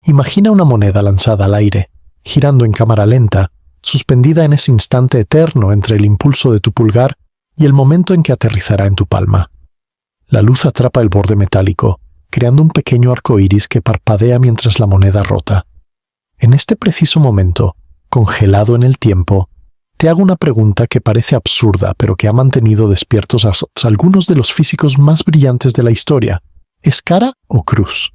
Imagina una moneda lanzada al aire, girando en cámara lenta, suspendida en ese instante eterno entre el impulso de tu pulgar y el momento en que aterrizará en tu palma. La luz atrapa el borde metálico, creando un pequeño arco iris que parpadea mientras la moneda rota. En este preciso momento, congelado en el tiempo, te hago una pregunta que parece absurda, pero que ha mantenido despiertos a algunos de los físicos más brillantes de la historia. ¿Es cara o cruz?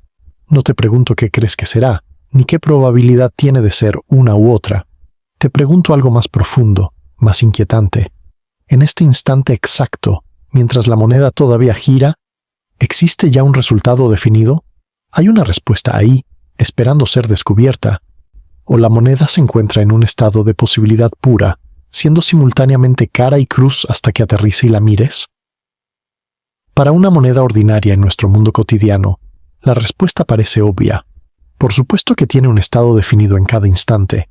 No te pregunto qué crees que será, ni qué probabilidad tiene de ser una u otra. Te pregunto algo más profundo, más inquietante. En este instante exacto, mientras la moneda todavía gira, ¿existe ya un resultado definido? ¿Hay una respuesta ahí, esperando ser descubierta? ¿O la moneda se encuentra en un estado de posibilidad pura, siendo simultáneamente cara y cruz hasta que aterrice y la mires? Para una moneda ordinaria en nuestro mundo cotidiano, la respuesta parece obvia. Por supuesto que tiene un estado definido en cada instante.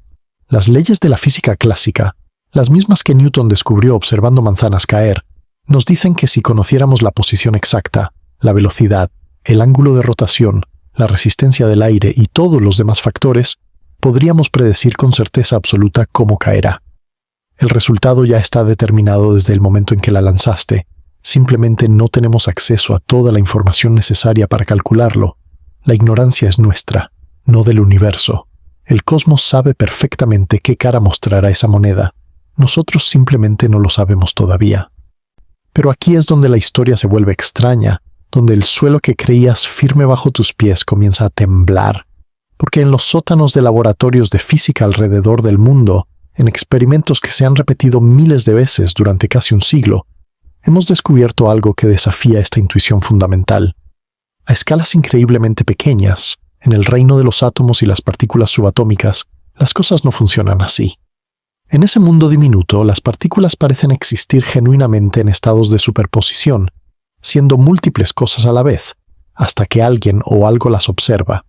Las leyes de la física clásica, las mismas que Newton descubrió observando manzanas caer, nos dicen que si conociéramos la posición exacta, la velocidad, el ángulo de rotación, la resistencia del aire y todos los demás factores, podríamos predecir con certeza absoluta cómo caerá. El resultado ya está determinado desde el momento en que la lanzaste. Simplemente no tenemos acceso a toda la información necesaria para calcularlo. La ignorancia es nuestra, no del universo. El cosmos sabe perfectamente qué cara mostrará esa moneda. Nosotros simplemente no lo sabemos todavía. Pero aquí es donde la historia se vuelve extraña, donde el suelo que creías firme bajo tus pies comienza a temblar. Porque en los sótanos de laboratorios de física alrededor del mundo, en experimentos que se han repetido miles de veces durante casi un siglo, hemos descubierto algo que desafía esta intuición fundamental. A escalas increíblemente pequeñas, en el reino de los átomos y las partículas subatómicas, las cosas no funcionan así. En ese mundo diminuto, las partículas parecen existir genuinamente en estados de superposición, siendo múltiples cosas a la vez, hasta que alguien o algo las observa.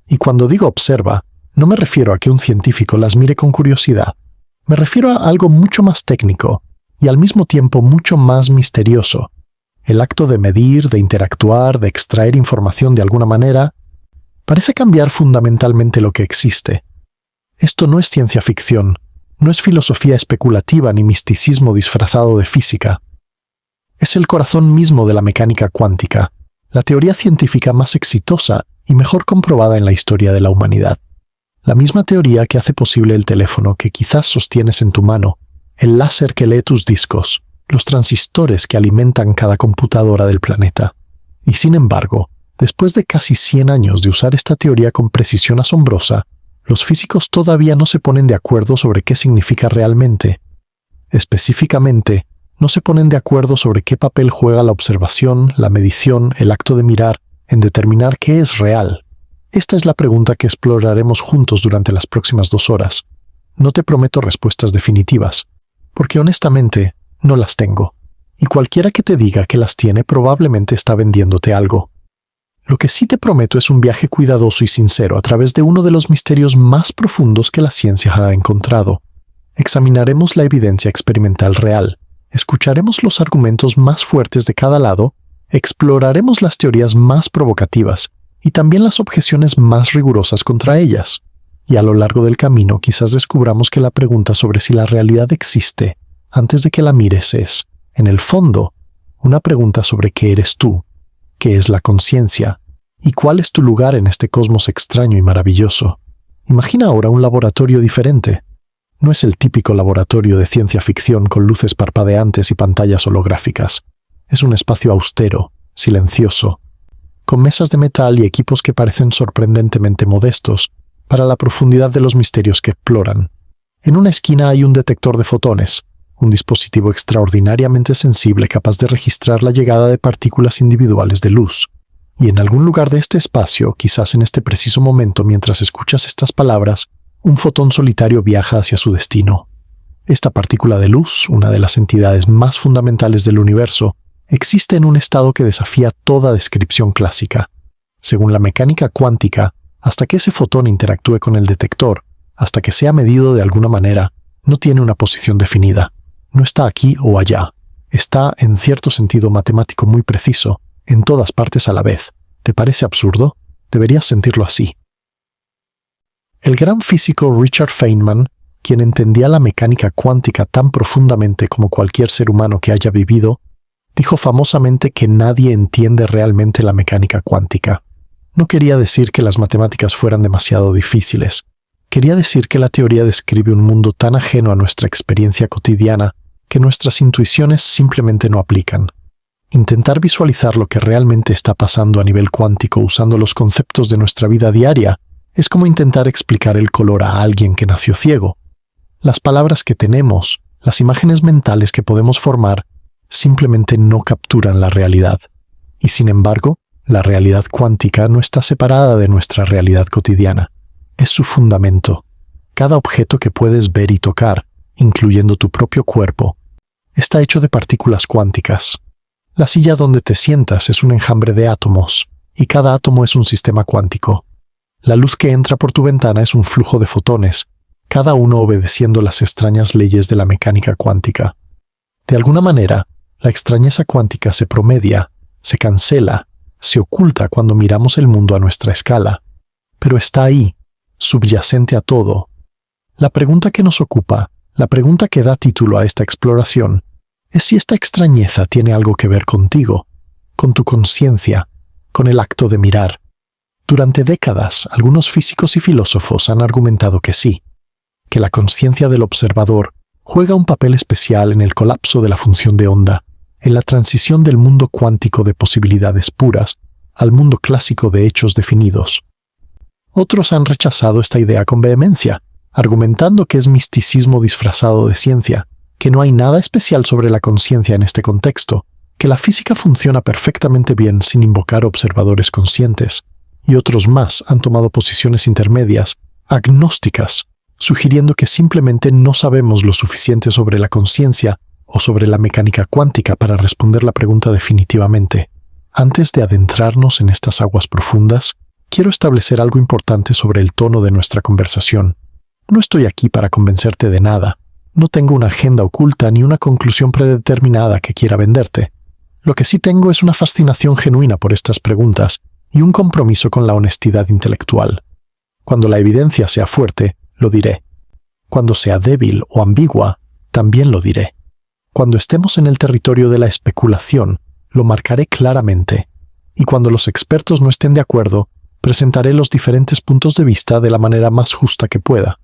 Y cuando digo observa, no me refiero a que un científico las mire con curiosidad. Me refiero a algo mucho más técnico, y al mismo tiempo mucho más misterioso. El acto de medir, de interactuar, de extraer información de alguna manera, parece cambiar fundamentalmente lo que existe. Esto no es ciencia ficción, no es filosofía especulativa ni misticismo disfrazado de física. Es el corazón mismo de la mecánica cuántica, la teoría científica más exitosa y mejor comprobada en la historia de la humanidad. La misma teoría que hace posible el teléfono que quizás sostienes en tu mano, el láser que lee tus discos, los transistores que alimentan cada computadora del planeta. Y sin embargo, después de casi 100 años de usar esta teoría con precisión asombrosa, los físicos todavía no se ponen de acuerdo sobre qué significa realmente. Específicamente, no se ponen de acuerdo sobre qué papel juega la observación, la medición, el acto de mirar, en determinar qué es real. Esta es la pregunta que exploraremos juntos durante las próximas 2 horas. No te prometo respuestas definitivas, porque honestamente no las tengo, y cualquiera que te diga que las tiene probablemente está vendiéndote algo. Lo que sí te prometo es un viaje cuidadoso y sincero a través de uno de los misterios más profundos que la ciencia ha encontrado. Examinaremos la evidencia experimental real, escucharemos los argumentos más fuertes de cada lado, exploraremos las teorías más provocativas y también las objeciones más rigurosas contra ellas. Y a lo largo del camino quizás descubramos que la pregunta sobre si la realidad existe antes de que la mires es, en el fondo, una pregunta sobre qué eres tú, qué es la conciencia y cuál es tu lugar en este cosmos extraño y maravilloso. Imagina ahora un laboratorio diferente. No es el típico laboratorio de ciencia ficción con luces parpadeantes y pantallas holográficas. Es un espacio austero, silencioso, con mesas de metal y equipos que parecen sorprendentemente modestos para la profundidad de los misterios que exploran. En una esquina hay un detector de fotones, un dispositivo extraordinariamente sensible capaz de registrar la llegada de partículas individuales de luz. Y en algún lugar de este espacio, quizás en este preciso momento mientras escuchas estas palabras, un fotón solitario viaja hacia su destino. Esta partícula de luz, una de las entidades más fundamentales del universo, existe en un estado que desafía toda descripción clásica. Según la mecánica cuántica, hasta que ese fotón interactúe con el detector, hasta que sea medido de alguna manera, no tiene una posición definida. No está aquí o allá. Está, en cierto sentido matemático muy preciso, en todas partes a la vez. ¿Te parece absurdo? Deberías sentirlo así. El gran físico Richard Feynman, quien entendía la mecánica cuántica tan profundamente como cualquier ser humano que haya vivido, dijo famosamente que nadie entiende realmente la mecánica cuántica. No quería decir que las matemáticas fueran demasiado difíciles. Quería decir que la teoría describe un mundo tan ajeno a nuestra experiencia cotidiana que nuestras intuiciones simplemente no aplican. Intentar visualizar lo que realmente está pasando a nivel cuántico usando los conceptos de nuestra vida diaria es como intentar explicar el color a alguien que nació ciego. Las palabras que tenemos, las imágenes mentales que podemos formar, simplemente no capturan la realidad. Y sin embargo, la realidad cuántica no está separada de nuestra realidad cotidiana. Es su fundamento. Cada objeto que puedes ver y tocar, incluyendo tu propio cuerpo, está hecho de partículas cuánticas. La silla donde te sientas es un enjambre de átomos, y cada átomo es un sistema cuántico. La luz que entra por tu ventana es un flujo de fotones, cada uno obedeciendo las extrañas leyes de la mecánica cuántica. De alguna manera, la extrañeza cuántica se promedia, se cancela, se oculta cuando miramos el mundo a nuestra escala, pero está ahí, subyacente a todo. La pregunta que nos ocupa, la pregunta que da título a esta exploración, es si esta extrañeza tiene algo que ver contigo, con tu conciencia, con el acto de mirar. Durante décadas, algunos físicos y filósofos han argumentado que sí, que la conciencia del observador juega un papel especial en el colapso de la función de onda, en la transición del mundo cuántico de posibilidades puras al mundo clásico de hechos definidos. Otros han rechazado esta idea con vehemencia, argumentando que es misticismo disfrazado de ciencia, que no hay nada especial sobre la conciencia en este contexto, que la física funciona perfectamente bien sin invocar observadores conscientes, y otros más han tomado posiciones intermedias, agnósticas, sugiriendo que simplemente no sabemos lo suficiente sobre la conciencia o sobre la mecánica cuántica para responder la pregunta definitivamente. Antes de adentrarnos en estas aguas profundas, quiero establecer algo importante sobre el tono de nuestra conversación. No estoy aquí para convencerte de nada. No tengo una agenda oculta ni una conclusión predeterminada que quiera venderte. Lo que sí tengo es una fascinación genuina por estas preguntas y un compromiso con la honestidad intelectual. Cuando la evidencia sea fuerte, lo diré. Cuando sea débil o ambigua, también lo diré. Cuando estemos en el territorio de la especulación, lo marcaré claramente. Y cuando los expertos no estén de acuerdo, presentaré los diferentes puntos de vista de la manera más justa que pueda.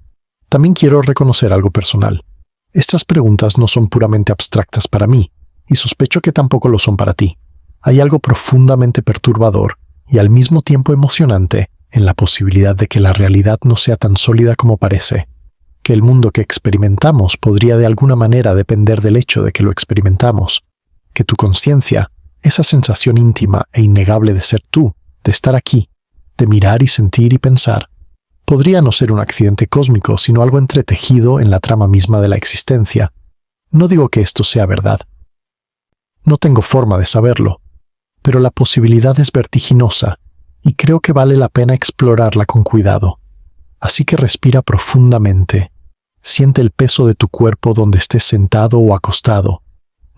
También quiero reconocer algo personal. Estas preguntas no son puramente abstractas para mí, y sospecho que tampoco lo son para ti. Hay algo profundamente perturbador y al mismo tiempo emocionante en la posibilidad de que la realidad no sea tan sólida como parece, que el mundo que experimentamos podría de alguna manera depender del hecho de que lo experimentamos, que tu conciencia, esa sensación íntima e innegable de ser tú, de estar aquí, de mirar y sentir y pensar, podría no ser un accidente cósmico, sino algo entretejido en la trama misma de la existencia. No digo que esto sea verdad. No tengo forma de saberlo, pero la posibilidad es vertiginosa y creo que vale la pena explorarla con cuidado. Así que respira profundamente. Siente el peso de tu cuerpo donde estés sentado o acostado.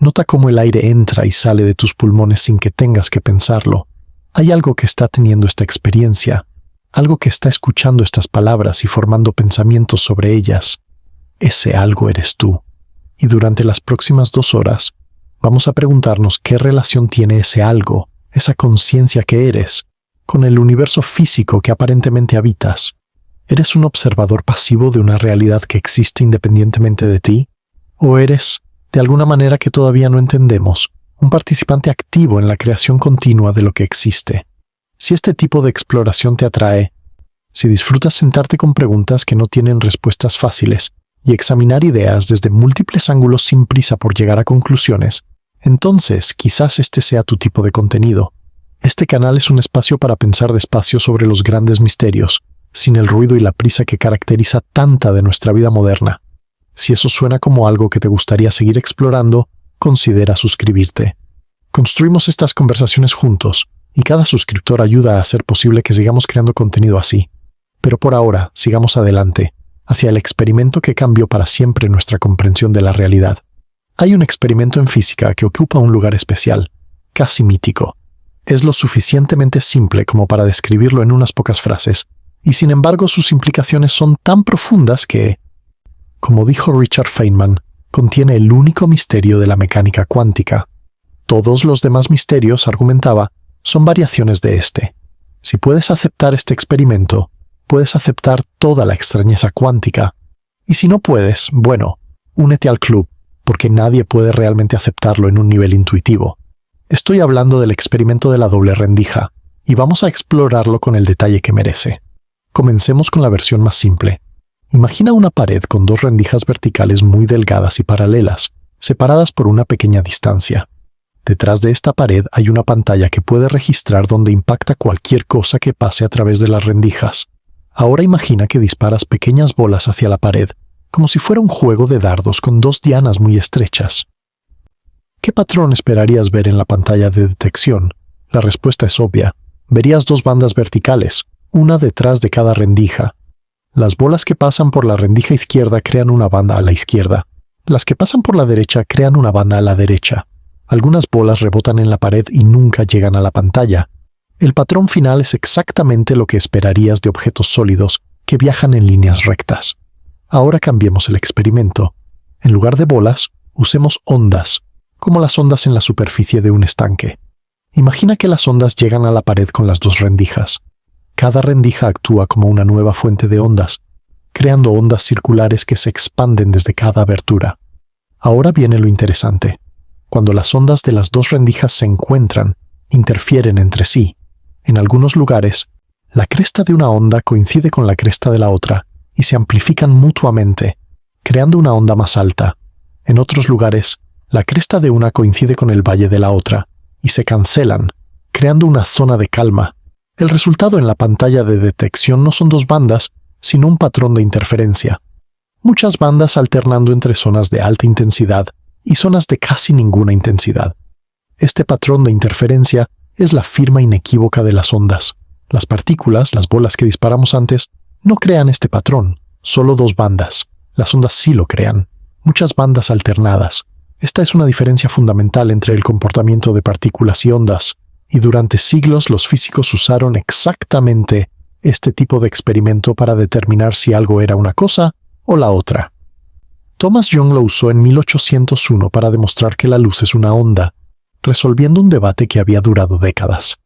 Nota cómo el aire entra y sale de tus pulmones sin que tengas que pensarlo. Hay algo que está teniendo esta experiencia, algo que está escuchando estas palabras y formando pensamientos sobre ellas. Ese algo eres tú. Y durante las próximas 2 horas, vamos a preguntarnos qué relación tiene ese algo, esa conciencia que eres, con el universo físico que aparentemente habitas. ¿Eres un observador pasivo de una realidad que existe independientemente de ti? ¿O eres, de alguna manera que todavía no entendemos, un participante activo en la creación continua de lo que existe? Si este tipo de exploración te atrae, si disfrutas sentarte con preguntas que no tienen respuestas fáciles y examinar ideas desde múltiples ángulos sin prisa por llegar a conclusiones, entonces quizás este sea tu tipo de contenido. Este canal es un espacio para pensar despacio sobre los grandes misterios, sin el ruido y la prisa que caracteriza tanta de nuestra vida moderna. Si eso suena como algo que te gustaría seguir explorando, considera suscribirte. Construimos estas conversaciones juntos, y cada suscriptor ayuda a hacer posible que sigamos creando contenido así. Pero por ahora, sigamos adelante, hacia el experimento que cambió para siempre nuestra comprensión de la realidad. Hay un experimento en física que ocupa un lugar especial, casi mítico. Es lo suficientemente simple como para describirlo en unas pocas frases, y sin embargo sus implicaciones son tan profundas que, como dijo Richard Feynman, contiene el único misterio de la mecánica cuántica. Todos los demás misterios, argumentaba, son variaciones de este. Si puedes aceptar este experimento, puedes aceptar toda la extrañeza cuántica. Y si no puedes, bueno, únete al club, porque nadie puede realmente aceptarlo en un nivel intuitivo. Estoy hablando del experimento de la doble rendija, y vamos a explorarlo con el detalle que merece. Comencemos con la versión más simple. Imagina una pared con dos rendijas verticales muy delgadas y paralelas, separadas por una pequeña distancia. Detrás de esta pared hay una pantalla que puede registrar dónde impacta cualquier cosa que pase a través de las rendijas. Ahora imagina que disparas pequeñas bolas hacia la pared, como si fuera un juego de dardos con dos dianas muy estrechas. ¿Qué patrón esperarías ver en la pantalla de detección? La respuesta es obvia. Verías dos bandas verticales, una detrás de cada rendija. Las bolas que pasan por la rendija izquierda crean una banda a la izquierda. Las que pasan por la derecha crean una banda a la derecha. Algunas bolas rebotan en la pared y nunca llegan a la pantalla. El patrón final es exactamente lo que esperarías de objetos sólidos que viajan en líneas rectas. Ahora cambiemos el experimento. En lugar de bolas, usemos ondas, como las ondas en la superficie de un estanque. Imagina que las ondas llegan a la pared con las dos rendijas. Cada rendija actúa como una nueva fuente de ondas, creando ondas circulares que se expanden desde cada abertura. Ahora viene lo interesante. Cuando las ondas de las dos rendijas se encuentran, interfieren entre sí. En algunos lugares, la cresta de una onda coincide con la cresta de la otra y se amplifican mutuamente, creando una onda más alta. En otros lugares, la cresta de una coincide con el valle de la otra y se cancelan, creando una zona de calma. El resultado en la pantalla de detección no son dos bandas, sino un patrón de interferencia. Muchas bandas alternando entre zonas de alta intensidad y zonas de casi ninguna intensidad. Este patrón de interferencia es la firma inequívoca de las ondas. Las partículas, las bolas que disparamos antes, no crean este patrón, solo dos bandas. Las ondas sí lo crean, muchas bandas alternadas. Esta es una diferencia fundamental entre el comportamiento de partículas y ondas, y durante siglos los físicos usaron exactamente este tipo de experimento para determinar si algo era una cosa o la otra. Thomas Young lo usó en 1801 para demostrar que la luz es una onda, resolviendo un debate que había durado décadas.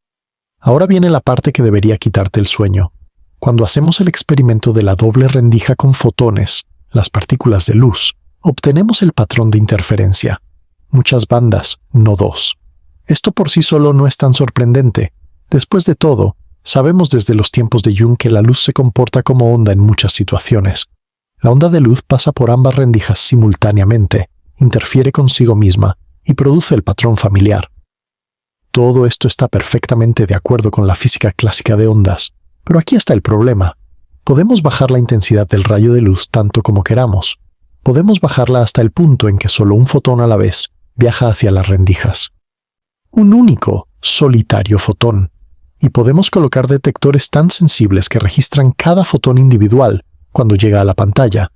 Ahora viene la parte que debería quitarte el sueño. Cuando hacemos el experimento de la doble rendija con fotones, las partículas de luz, obtenemos el patrón de interferencia. Muchas bandas, no dos. Esto por sí solo no es tan sorprendente. Después de todo, sabemos desde los tiempos de Jung que la luz se comporta como onda en muchas situaciones. La onda de luz pasa por ambas rendijas simultáneamente, interfiere consigo misma y produce el patrón familiar. Todo esto está perfectamente de acuerdo con la física clásica de ondas, pero aquí está el problema. Podemos bajar la intensidad del rayo de luz tanto como queramos. Podemos bajarla hasta el punto en que solo un fotón a la vez viaja hacia las rendijas. Un único, solitario fotón. Y podemos colocar detectores tan sensibles que registran cada fotón individual cuando llega a la pantalla.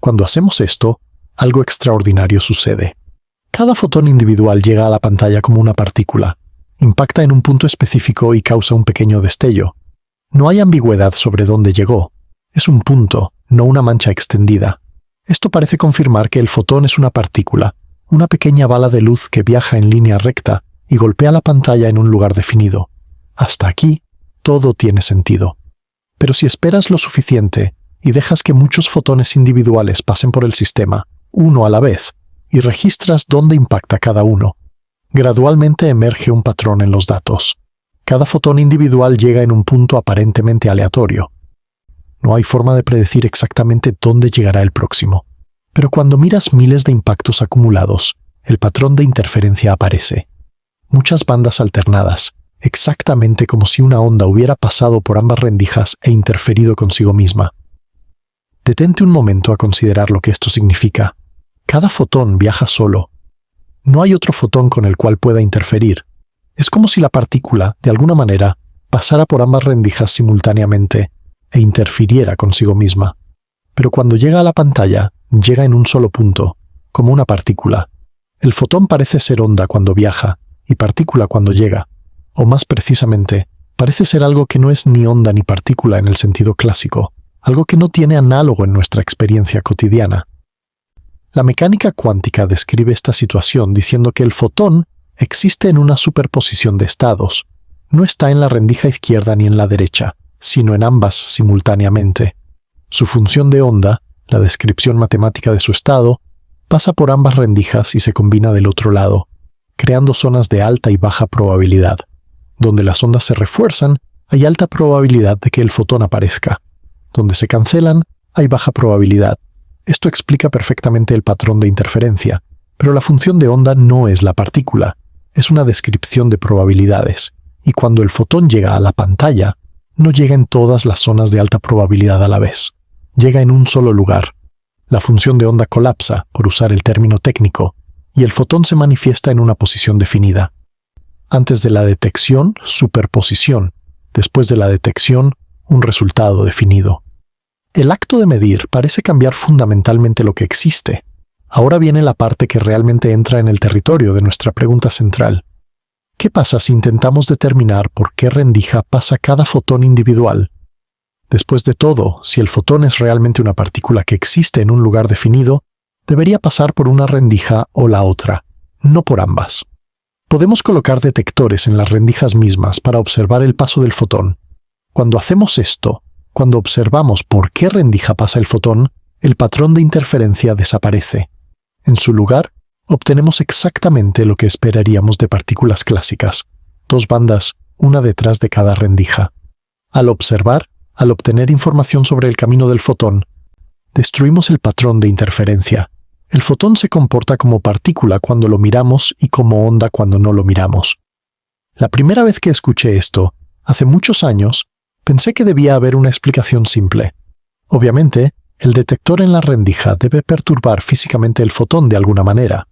Cuando hacemos esto, algo extraordinario sucede. Cada fotón individual llega a la pantalla como una partícula, impacta en un punto específico y causa un pequeño destello. No hay ambigüedad sobre dónde llegó. Es un punto, no una mancha extendida. Esto parece confirmar que el fotón es una partícula, una pequeña bala de luz que viaja en línea recta y golpea la pantalla en un lugar definido. Hasta aquí, todo tiene sentido. Pero si esperas lo suficiente y dejas que muchos fotones individuales pasen por el sistema, uno a la vez, y registras dónde impacta cada uno, gradualmente emerge un patrón en los datos. Cada fotón individual llega en un punto aparentemente aleatorio. No hay forma de predecir exactamente dónde llegará el próximo. Pero cuando miras miles de impactos acumulados, el patrón de interferencia aparece. Muchas bandas alternadas, exactamente como si una onda hubiera pasado por ambas rendijas e interferido consigo misma. Detente un momento a considerar lo que esto significa. Cada fotón viaja solo. No hay otro fotón con el cual pueda interferir. Es como si la partícula, de alguna manera, pasara por ambas rendijas simultáneamente e interfiriera consigo misma. Pero cuando llega a la pantalla, llega en un solo punto, como una partícula. El fotón parece ser onda cuando viaja y partícula cuando llega, o más precisamente, parece ser algo que no es ni onda ni partícula en el sentido clásico, algo que no tiene análogo en nuestra experiencia cotidiana. La mecánica cuántica describe esta situación diciendo que el fotón existe en una superposición de estados. No está en la rendija izquierda ni en la derecha, sino en ambas simultáneamente. Su función de onda, la descripción matemática de su estado, pasa por ambas rendijas y se combina del otro lado, creando zonas de alta y baja probabilidad. Donde las ondas se refuerzan, hay alta probabilidad de que el fotón aparezca. Donde se cancelan, hay baja probabilidad. Esto explica perfectamente el patrón de interferencia, pero la función de onda no es la partícula, es una descripción de probabilidades, y cuando el fotón llega a la pantalla, no llega en todas las zonas de alta probabilidad a la vez, llega en un solo lugar. La función de onda colapsa, por usar el término técnico, y el fotón se manifiesta en una posición definida. Antes de la detección, superposición. Después de la detección, un resultado definido. El acto de medir parece cambiar fundamentalmente lo que existe. Ahora viene la parte que realmente entra en el territorio de nuestra pregunta central. ¿Qué pasa si intentamos determinar por qué rendija pasa cada fotón individual? Después de todo, si el fotón es realmente una partícula que existe en un lugar definido, debería pasar por una rendija o la otra, no por ambas. Podemos colocar detectores en las rendijas mismas para observar el paso del fotón. Cuando hacemos esto, cuando observamos por qué rendija pasa el fotón, el patrón de interferencia desaparece. En su lugar, obtenemos exactamente lo que esperaríamos de partículas clásicas, dos bandas, una detrás de cada rendija. Al observar, al obtener información sobre el camino del fotón, destruimos el patrón de interferencia. El fotón se comporta como partícula cuando lo miramos y como onda cuando no lo miramos. La primera vez que escuché esto, hace muchos años, pensé que debía haber una explicación simple. Obviamente, el detector en la rendija debe perturbar físicamente el fotón de alguna manera.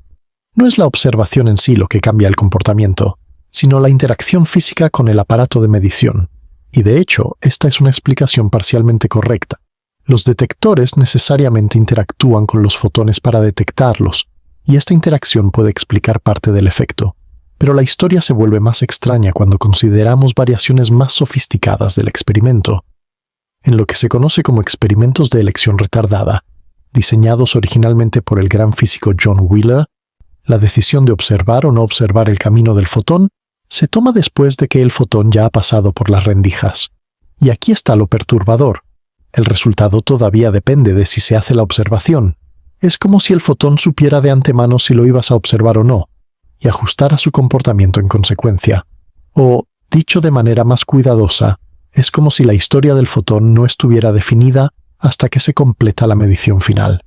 No es la observación en sí lo que cambia el comportamiento, sino la interacción física con el aparato de medición. Y de hecho, esta es una explicación parcialmente correcta. Los detectores necesariamente interactúan con los fotones para detectarlos, y esta interacción puede explicar parte del efecto. Pero la historia se vuelve más extraña cuando consideramos variaciones más sofisticadas del experimento. En lo que se conoce como experimentos de elección retardada, diseñados originalmente por el gran físico John Wheeler, la decisión de observar o no observar el camino del fotón se toma después de que el fotón ya ha pasado por las rendijas. Y aquí está lo perturbador. El resultado todavía depende de si se hace la observación. Es como si el fotón supiera de antemano si lo ibas a observar o no, y ajustara su comportamiento en consecuencia. O, dicho de manera más cuidadosa, es como si la historia del fotón no estuviera definida hasta que se completa la medición final.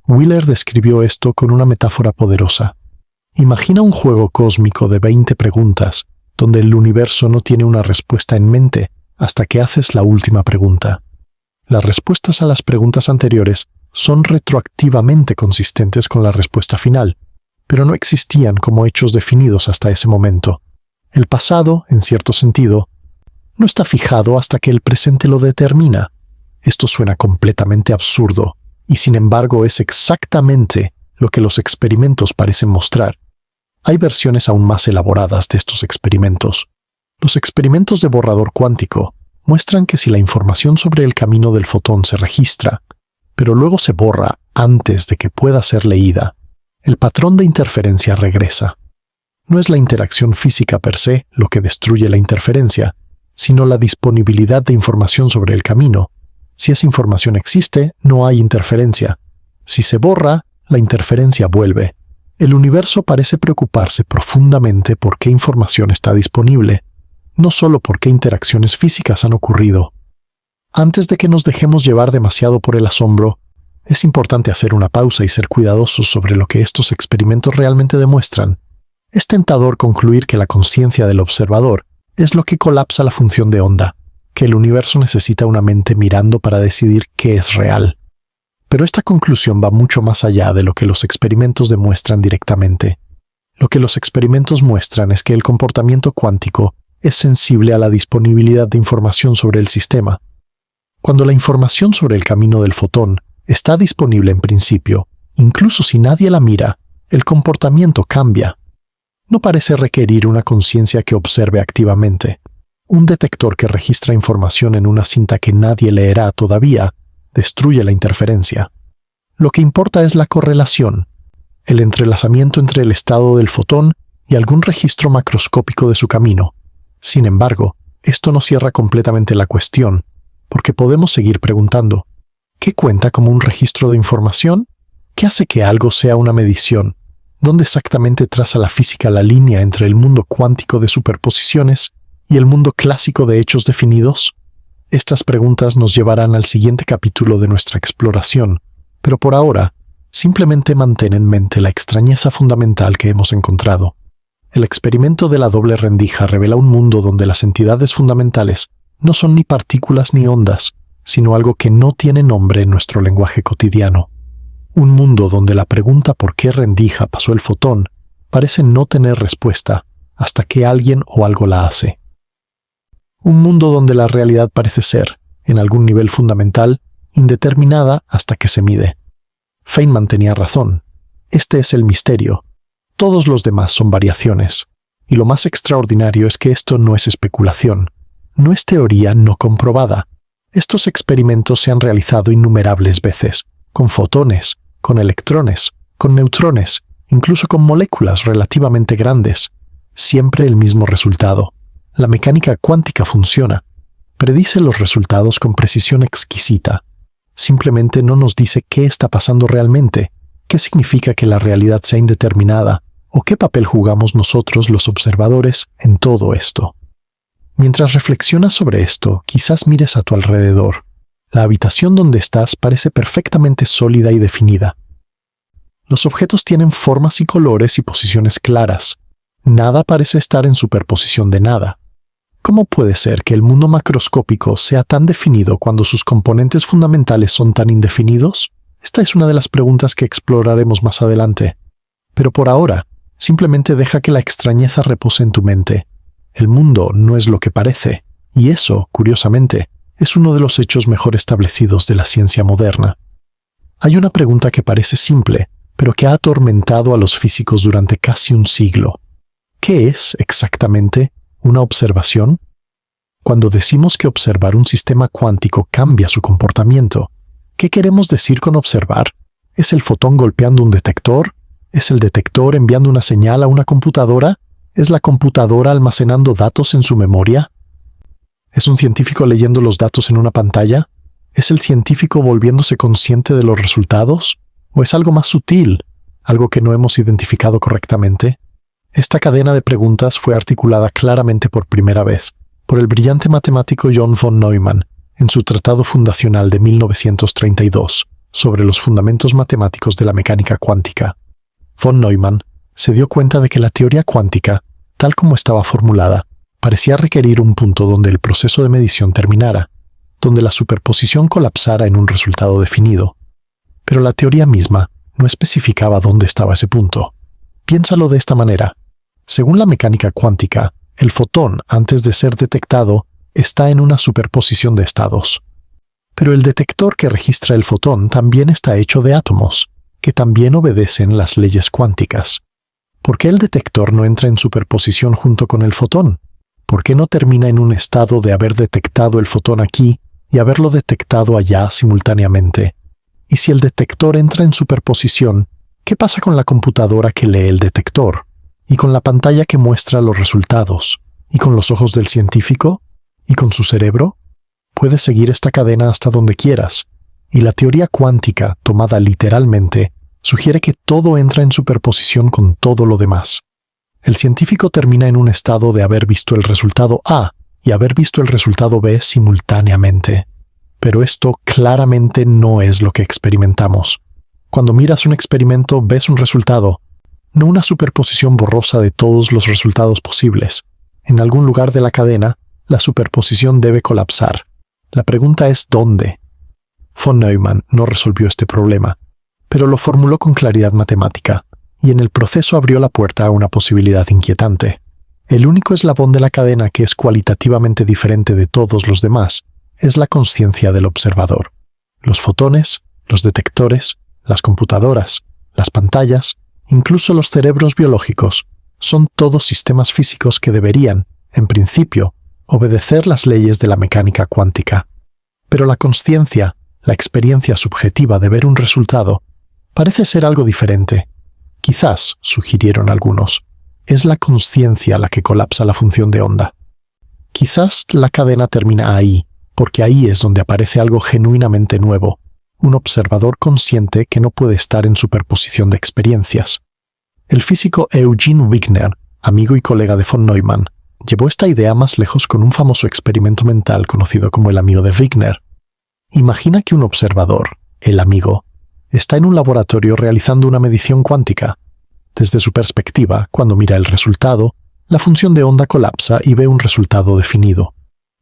Wheeler describió esto con una metáfora poderosa. Imagina un juego cósmico de 20 preguntas, donde el universo no tiene una respuesta en mente hasta que haces la última pregunta. Las respuestas a las preguntas anteriores son retroactivamente consistentes con la respuesta final, pero no existían como hechos definidos hasta ese momento. El pasado, en cierto sentido, no está fijado hasta que el presente lo determina. Esto suena completamente absurdo, y sin embargo es exactamente lo que los experimentos parecen mostrar. Hay versiones aún más elaboradas de estos experimentos. Los experimentos de borrador cuántico muestran que si la información sobre el camino del fotón se registra, pero luego se borra antes de que pueda ser leída, el patrón de interferencia regresa. No es la interacción física per se lo que destruye la interferencia, sino la disponibilidad de información sobre el camino. Si esa información existe, no hay interferencia. Si se borra, la interferencia vuelve. El universo parece preocuparse profundamente por qué información está disponible, no solo por qué interacciones físicas han ocurrido. Antes de que nos dejemos llevar demasiado por el asombro, es importante hacer una pausa y ser cuidadosos sobre lo que estos experimentos realmente demuestran. Es tentador concluir que la conciencia del observador es lo que colapsa la función de onda, que el universo necesita una mente mirando para decidir qué es real. Pero esta conclusión va mucho más allá de lo que los experimentos demuestran directamente. Lo que los experimentos muestran es que el comportamiento cuántico es sensible a la disponibilidad de información sobre el sistema. Cuando la información sobre el camino del fotón está disponible en principio, incluso si nadie la mira, el comportamiento cambia. No parece requerir una conciencia que observe activamente. Un detector que registra información en una cinta que nadie leerá todavía destruye la interferencia. Lo que importa es la correlación, el entrelazamiento entre el estado del fotón y algún registro macroscópico de su camino. Sin embargo, esto no cierra completamente la cuestión, porque podemos seguir preguntando, ¿qué cuenta como un registro de información? ¿Qué hace que algo sea una medición? ¿Dónde exactamente traza la física la línea entre el mundo cuántico de superposiciones y el mundo clásico de hechos definidos? Estas preguntas nos llevarán al siguiente capítulo de nuestra exploración, pero por ahora, simplemente mantén en mente la extrañeza fundamental que hemos encontrado. El experimento de la doble rendija revela un mundo donde las entidades fundamentales no son ni partículas ni ondas, sino algo que no tiene nombre en nuestro lenguaje cotidiano. Un mundo donde la pregunta por qué rendija pasó el fotón parece no tener respuesta hasta que alguien o algo la hace. Un mundo donde la realidad parece ser, en algún nivel fundamental, indeterminada hasta que se mide. Feynman tenía razón. Este es el misterio. Todos los demás son variaciones. Y lo más extraordinario es que esto no es especulación. No es teoría no comprobada. Estos experimentos se han realizado innumerables veces, con fotones, con electrones, con neutrones, incluso con moléculas relativamente grandes. Siempre el mismo resultado. La mecánica cuántica funciona. Predice los resultados con precisión exquisita. Simplemente no nos dice qué está pasando realmente, qué significa que la realidad sea indeterminada, o qué papel jugamos nosotros los observadores en todo esto. Mientras reflexionas sobre esto, quizás mires a tu alrededor. La habitación donde estás parece perfectamente sólida y definida. Los objetos tienen formas y colores y posiciones claras. Nada parece estar en superposición de nada. ¿Cómo puede ser que el mundo macroscópico sea tan definido cuando sus componentes fundamentales son tan indefinidos? Esta es una de las preguntas que exploraremos más adelante. Pero por ahora, simplemente deja que la extrañeza repose en tu mente. El mundo no es lo que parece, y eso, curiosamente, es uno de los hechos mejor establecidos de la ciencia moderna. Hay una pregunta que parece simple, pero que ha atormentado a los físicos durante casi un siglo. ¿Qué es, exactamente, una observación? Cuando decimos que observar un sistema cuántico cambia su comportamiento, ¿qué queremos decir con observar? ¿Es el fotón golpeando un detector? ¿Es el detector enviando una señal a una computadora? ¿Es la computadora almacenando datos en su memoria? ¿Es un científico leyendo los datos en una pantalla? ¿Es el científico volviéndose consciente de los resultados? ¿O es algo más sutil, algo que no hemos identificado correctamente? Esta cadena de preguntas fue articulada claramente por primera vez por el brillante matemático John von Neumann en su tratado fundacional de 1932 sobre los fundamentos matemáticos de la mecánica cuántica. Von Neumann se dio cuenta de que la teoría cuántica, tal como estaba formulada, parecía requerir un punto donde el proceso de medición terminara, donde la superposición colapsara en un resultado definido. Pero la teoría misma no especificaba dónde estaba ese punto. Piénsalo de esta manera. Según la mecánica cuántica, el fotón, antes de ser detectado, está en una superposición de estados. Pero el detector que registra el fotón también está hecho de átomos, que también obedecen las leyes cuánticas. ¿Por qué el detector no entra en superposición junto con el fotón? ¿Por qué no termina en un estado de haber detectado el fotón aquí y haberlo detectado allá simultáneamente? Y si el detector entra en superposición, ¿qué pasa con la computadora que lee el detector? ¿Y con la pantalla que muestra los resultados? ¿Y con los ojos del científico? ¿Y con su cerebro? Puedes seguir esta cadena hasta donde quieras, y la teoría cuántica, tomada literalmente, sugiere que todo entra en superposición con todo lo demás. El científico termina en un estado de haber visto el resultado A y haber visto el resultado B simultáneamente. Pero esto claramente no es lo que experimentamos. Cuando miras un experimento, ves un resultado, no una superposición borrosa de todos los resultados posibles. En algún lugar de la cadena, la superposición debe colapsar. La pregunta es ¿dónde? Von Neumann no resolvió este problema, pero lo formuló con claridad matemática, y en el proceso abrió la puerta a una posibilidad inquietante. El único eslabón de la cadena que es cualitativamente diferente de todos los demás es la consciencia del observador. Los fotones, los detectores, las computadoras, las pantallas, incluso los cerebros biológicos, son todos sistemas físicos que deberían, en principio, obedecer las leyes de la mecánica cuántica. Pero la consciencia, la experiencia subjetiva de ver un resultado, parece ser algo diferente. Quizás, sugirieron algunos, es la consciencia la que colapsa la función de onda. Quizás la cadena termina ahí, porque ahí es donde aparece algo genuinamente nuevo, un observador consciente que no puede estar en superposición de experiencias. El físico Eugene Wigner, amigo y colega de von Neumann, llevó esta idea más lejos con un famoso experimento mental conocido como el amigo de Wigner. Imagina que un observador, el amigo, está en un laboratorio realizando una medición cuántica. Desde su perspectiva, cuando mira el resultado, la función de onda colapsa y ve un resultado definido.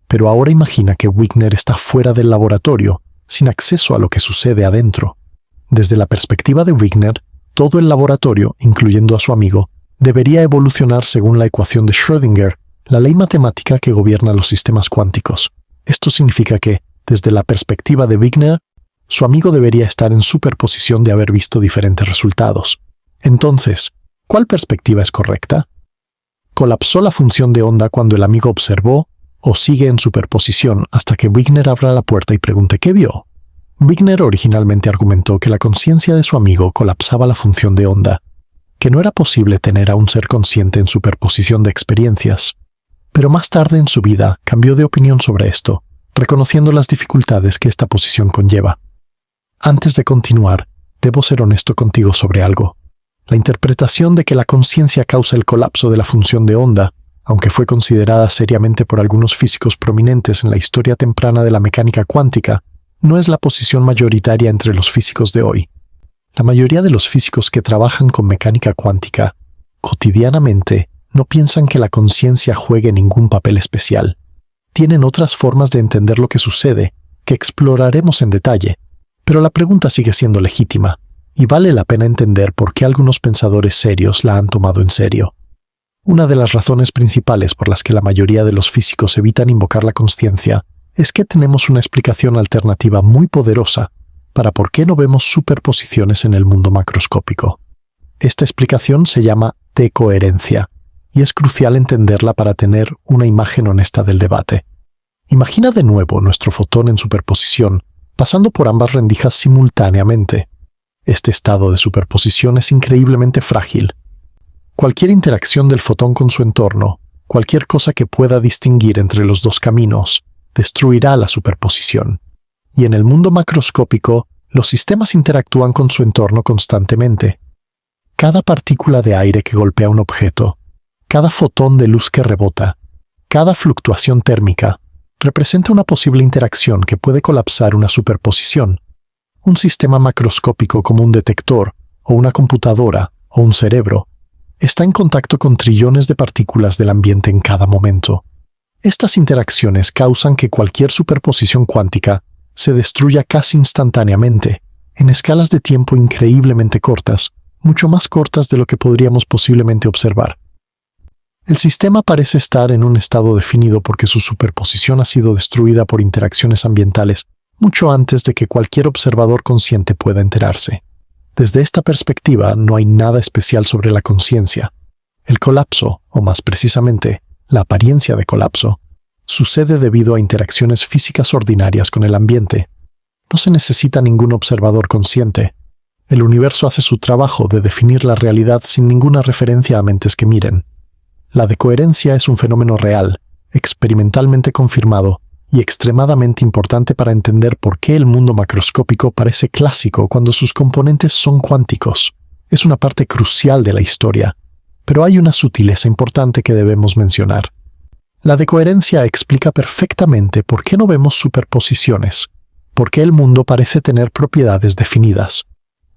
Pero ahora imagina que Wigner está fuera del laboratorio, sin acceso a lo que sucede adentro. Desde la perspectiva de Wigner, todo el laboratorio, incluyendo a su amigo, debería evolucionar según la ecuación de Schrödinger, la ley matemática que gobierna los sistemas cuánticos. Esto significa que, desde la perspectiva de Wigner, su amigo debería estar en superposición de haber visto diferentes resultados. Entonces, ¿cuál perspectiva es correcta? ¿Colapsó la función de onda cuando el amigo observó o sigue en superposición hasta que Wigner abra la puerta y pregunte qué vio? Wigner originalmente argumentó que la conciencia de su amigo colapsaba la función de onda, que no era posible tener a un ser consciente en superposición de experiencias. Pero más tarde en su vida cambió de opinión sobre esto, reconociendo las dificultades que esta posición conlleva. Antes de continuar, debo ser honesto contigo sobre algo. La interpretación de que la conciencia causa el colapso de la función de onda, aunque fue considerada seriamente por algunos físicos prominentes en la historia temprana de la mecánica cuántica, no es la posición mayoritaria entre los físicos de hoy. La mayoría de los físicos que trabajan con mecánica cuántica, cotidianamente, no piensan que la conciencia juegue ningún papel especial. Tienen otras formas de entender lo que sucede, que exploraremos en detalle, pero la pregunta sigue siendo legítima, y vale la pena entender por qué algunos pensadores serios la han tomado en serio. Una de las razones principales por las que la mayoría de los físicos evitan invocar la consciencia es que tenemos una explicación alternativa muy poderosa para por qué no vemos superposiciones en el mundo macroscópico. Esta explicación se llama decoherencia, y es crucial entenderla para tener una imagen honesta del debate. Imagina de nuevo nuestro fotón en superposición, pasando por ambas rendijas simultáneamente. Este estado de superposición es increíblemente frágil. Cualquier interacción del fotón con su entorno, cualquier cosa que pueda distinguir entre los dos caminos, destruirá la superposición. Y en el mundo macroscópico, los sistemas interactúan con su entorno constantemente. Cada partícula de aire que golpea un objeto, cada fotón de luz que rebota, cada fluctuación térmica, representa una posible interacción que puede colapsar una superposición. Un sistema macroscópico como un detector, o una computadora, o un cerebro, está en contacto con trillones de partículas del ambiente en cada momento. Estas interacciones causan que cualquier superposición cuántica se destruya casi instantáneamente, en escalas de tiempo increíblemente cortas, mucho más cortas de lo que podríamos posiblemente observar. El sistema parece estar en un estado definido porque su superposición ha sido destruida por interacciones ambientales mucho antes de que cualquier observador consciente pueda enterarse. Desde esta perspectiva, no hay nada especial sobre la conciencia. El colapso, o más precisamente, la apariencia de colapso, sucede debido a interacciones físicas ordinarias con el ambiente. No se necesita ningún observador consciente. El universo hace su trabajo de definir la realidad sin ninguna referencia a mentes que miren. La decoherencia es un fenómeno real, experimentalmente confirmado, y extremadamente importante para entender por qué el mundo macroscópico parece clásico cuando sus componentes son cuánticos. Es una parte crucial de la historia, pero hay una sutileza importante que debemos mencionar. La decoherencia explica perfectamente por qué no vemos superposiciones, por qué el mundo parece tener propiedades definidas,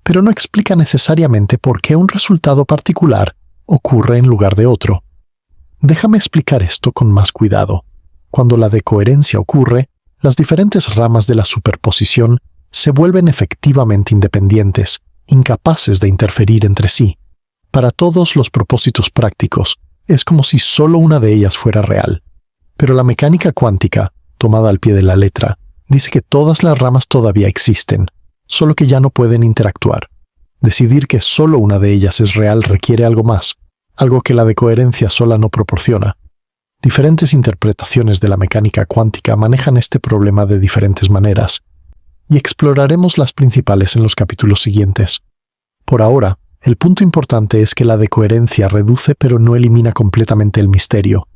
pero no explica necesariamente por qué un resultado particular ocurre en lugar de otro. Déjame explicar esto con más cuidado. Cuando la decoherencia ocurre, las diferentes ramas de la superposición se vuelven efectivamente independientes, incapaces de interferir entre sí. Para todos los propósitos prácticos, es como si solo una de ellas fuera real. Pero la mecánica cuántica, tomada al pie de la letra, dice que todas las ramas todavía existen, solo que ya no pueden interactuar. Decidir que solo una de ellas es real requiere algo más, algo que la decoherencia sola no proporciona. Diferentes interpretaciones de la mecánica cuántica manejan este problema de diferentes maneras, y exploraremos las principales en los capítulos siguientes. Por ahora, el punto importante es que la decoherencia reduce pero no elimina completamente el misterio.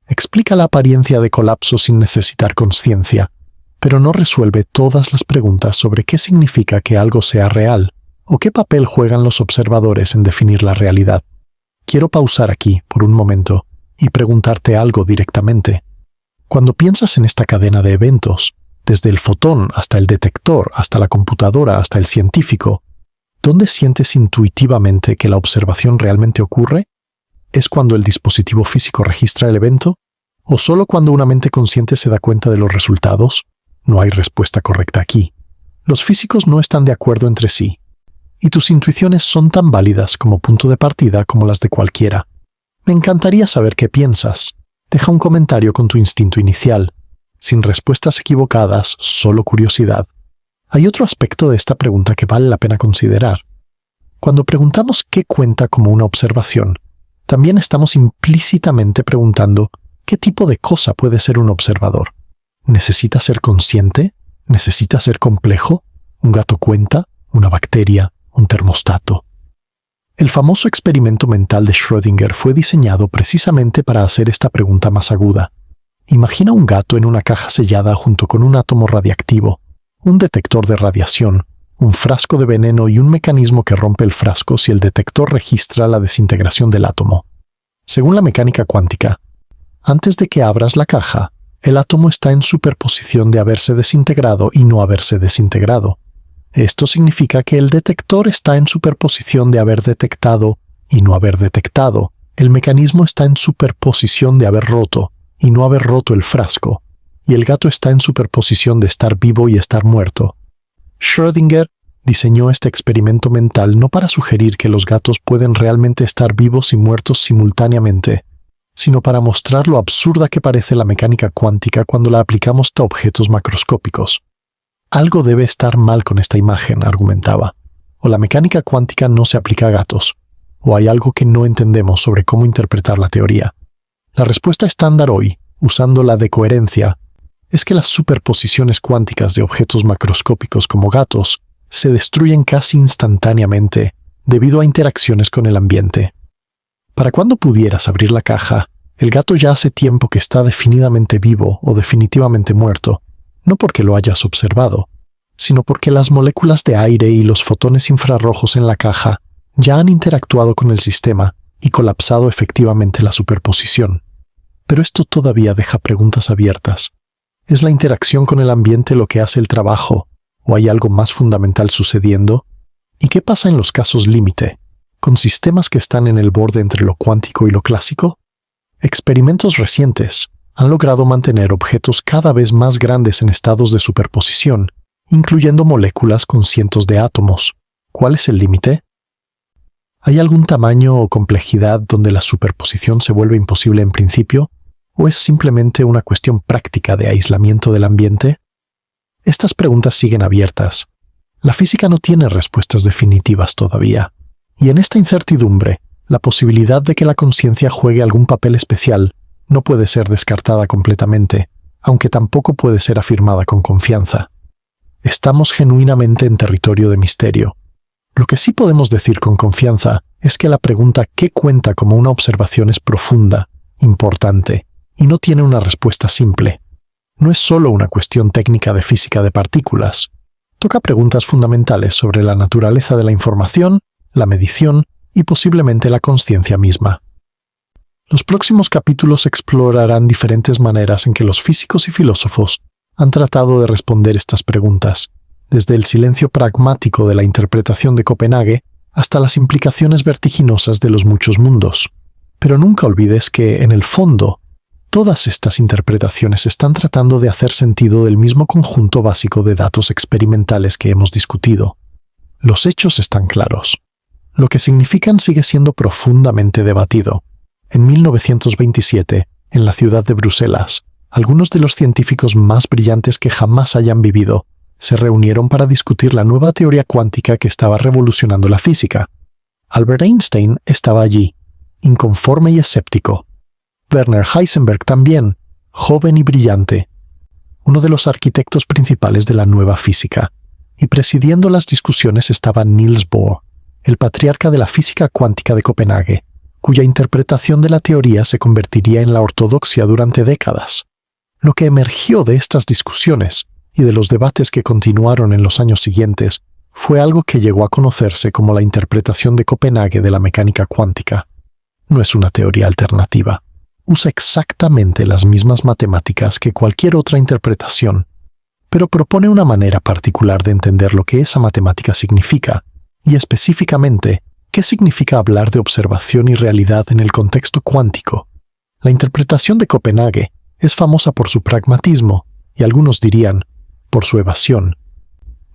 Explica la apariencia de colapso sin necesitar conciencia, pero no resuelve todas las preguntas sobre qué significa que algo sea real o qué papel juegan los observadores en definir la realidad. Quiero pausar aquí por un momento y preguntarte algo directamente. Cuando piensas en esta cadena de eventos, desde el fotón hasta el detector, hasta la computadora, hasta el científico, ¿dónde sientes intuitivamente que la observación realmente ocurre? ¿Es cuando el dispositivo físico registra el evento? ¿O solo cuando una mente consciente se da cuenta de los resultados? No hay respuesta correcta aquí. Los físicos no están de acuerdo entre sí, y tus intuiciones son tan válidas como punto de partida como las de cualquiera. Me encantaría saber qué piensas. Deja un comentario con tu instinto inicial. Sin respuestas equivocadas, solo curiosidad. Hay otro aspecto de esta pregunta que vale la pena considerar. Cuando preguntamos qué cuenta como una observación, también estamos implícitamente preguntando qué tipo de cosa puede ser un observador. ¿Necesita ser consciente? ¿Necesita ser complejo? ¿Un gato cuenta? ¿Una bacteria? ¿Un termostato? El famoso experimento mental de Schrödinger fue diseñado precisamente para hacer esta pregunta más aguda. Imagina un gato en una caja sellada junto con un átomo radiactivo, un detector de radiación, un frasco de veneno y un mecanismo que rompe el frasco si el detector registra la desintegración del átomo. Según la mecánica cuántica, antes de que abras la caja, el átomo está en superposición de haberse desintegrado y no haberse desintegrado. Esto significa que el detector está en superposición de haber detectado y no haber detectado. El mecanismo está en superposición de haber roto y no haber roto el frasco. Y el gato está en superposición de estar vivo y estar muerto. Schrödinger diseñó este experimento mental no para sugerir que los gatos pueden realmente estar vivos y muertos simultáneamente, sino para mostrar lo absurda que parece la mecánica cuántica cuando la aplicamos a objetos macroscópicos. Algo debe estar mal con esta imagen, argumentaba. O la mecánica cuántica no se aplica a gatos, o hay algo que no entendemos sobre cómo interpretar la teoría. La respuesta estándar hoy, usando la decoherencia, es que las superposiciones cuánticas de objetos macroscópicos como gatos se destruyen casi instantáneamente debido a interacciones con el ambiente. Para cuando pudieras abrir la caja, el gato ya hace tiempo que está definidamente vivo o definitivamente muerto, no porque lo hayas observado, sino porque las moléculas de aire y los fotones infrarrojos en la caja ya han interactuado con el sistema y colapsado efectivamente la superposición. Pero esto todavía deja preguntas abiertas. ¿Es la interacción con el ambiente lo que hace el trabajo, o hay algo más fundamental sucediendo? ¿Y qué pasa en los casos límite, con sistemas que están en el borde entre lo cuántico y lo clásico? Experimentos recientes han logrado mantener objetos cada vez más grandes en estados de superposición, incluyendo moléculas con cientos de átomos. ¿Cuál es el límite? ¿Hay algún tamaño o complejidad donde la superposición se vuelve imposible en principio? ¿O es simplemente una cuestión práctica de aislamiento del ambiente? Estas preguntas siguen abiertas. La física no tiene respuestas definitivas todavía. Y en esta incertidumbre, la posibilidad de que la conciencia juegue algún papel especial no puede ser descartada completamente, aunque tampoco puede ser afirmada con confianza. Estamos genuinamente en territorio de misterio. Lo que sí podemos decir con confianza es que la pregunta ¿qué cuenta como una observación? Es profunda, importante, y no tiene una respuesta simple. No es solo una cuestión técnica de física de partículas. Toca preguntas fundamentales sobre la naturaleza de la información, la medición y posiblemente la consciencia misma. Los próximos capítulos explorarán diferentes maneras en que los físicos y filósofos han tratado de responder estas preguntas, desde el silencio pragmático de la interpretación de Copenhague hasta las implicaciones vertiginosas de los muchos mundos. Pero nunca olvides que, en el fondo, todas estas interpretaciones están tratando de hacer sentido del mismo conjunto básico de datos experimentales que hemos discutido. Los hechos están claros. Lo que significan sigue siendo profundamente debatido. En 1927, en la ciudad de Bruselas, algunos de los científicos más brillantes que jamás hayan vivido se reunieron para discutir la nueva teoría cuántica que estaba revolucionando la física. Albert Einstein estaba allí, inconforme y escéptico. Werner Heisenberg también, joven y brillante, uno de los arquitectos principales de la nueva física, y presidiendo las discusiones estaba Niels Bohr, el patriarca de la física cuántica de Copenhague, cuya interpretación de la teoría se convertiría en la ortodoxia durante décadas. Lo que emergió de estas discusiones y de los debates que continuaron en los años siguientes fue algo que llegó a conocerse como la interpretación de Copenhague de la mecánica cuántica. No es una teoría alternativa. Usa exactamente las mismas matemáticas que cualquier otra interpretación, pero propone una manera particular de entender lo que esa matemática significa, y específicamente, qué significa hablar de observación y realidad en el contexto cuántico. La interpretación de Copenhague es famosa por su pragmatismo, y algunos dirían, por su evasión.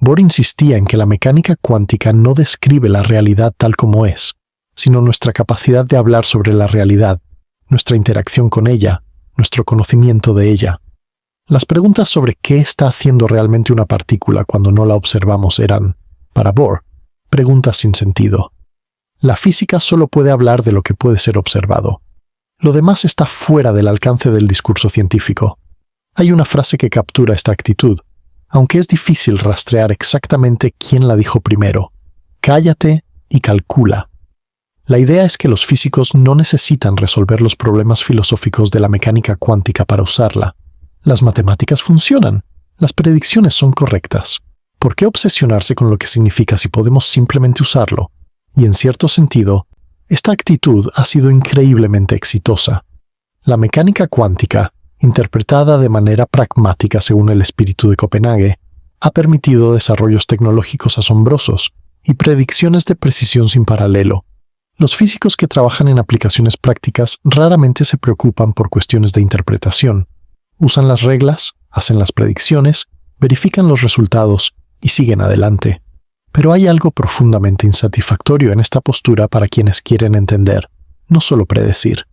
Bohr insistía en que la mecánica cuántica no describe la realidad tal como es, sino nuestra capacidad de hablar sobre la realidad, nuestra interacción con ella, nuestro conocimiento de ella. Las preguntas sobre qué está haciendo realmente una partícula cuando no la observamos eran, para Bohr, preguntas sin sentido. La física solo puede hablar de lo que puede ser observado. Lo demás está fuera del alcance del discurso científico. Hay una frase que captura esta actitud, aunque es difícil rastrear exactamente quién la dijo primero. Cállate y calcula. La idea es que los físicos no necesitan resolver los problemas filosóficos de la mecánica cuántica para usarla. Las matemáticas funcionan. Las predicciones son correctas. ¿Por qué obsesionarse con lo que significa si podemos simplemente usarlo? Y en cierto sentido, esta actitud ha sido increíblemente exitosa. La mecánica cuántica, interpretada de manera pragmática según el espíritu de Copenhague, ha permitido desarrollos tecnológicos asombrosos y predicciones de precisión sin paralelo. Los físicos que trabajan en aplicaciones prácticas raramente se preocupan por cuestiones de interpretación. Usan las reglas, hacen las predicciones, verifican los resultados y siguen adelante. Pero hay algo profundamente insatisfactorio en esta postura para quienes quieren entender, no solo predecir.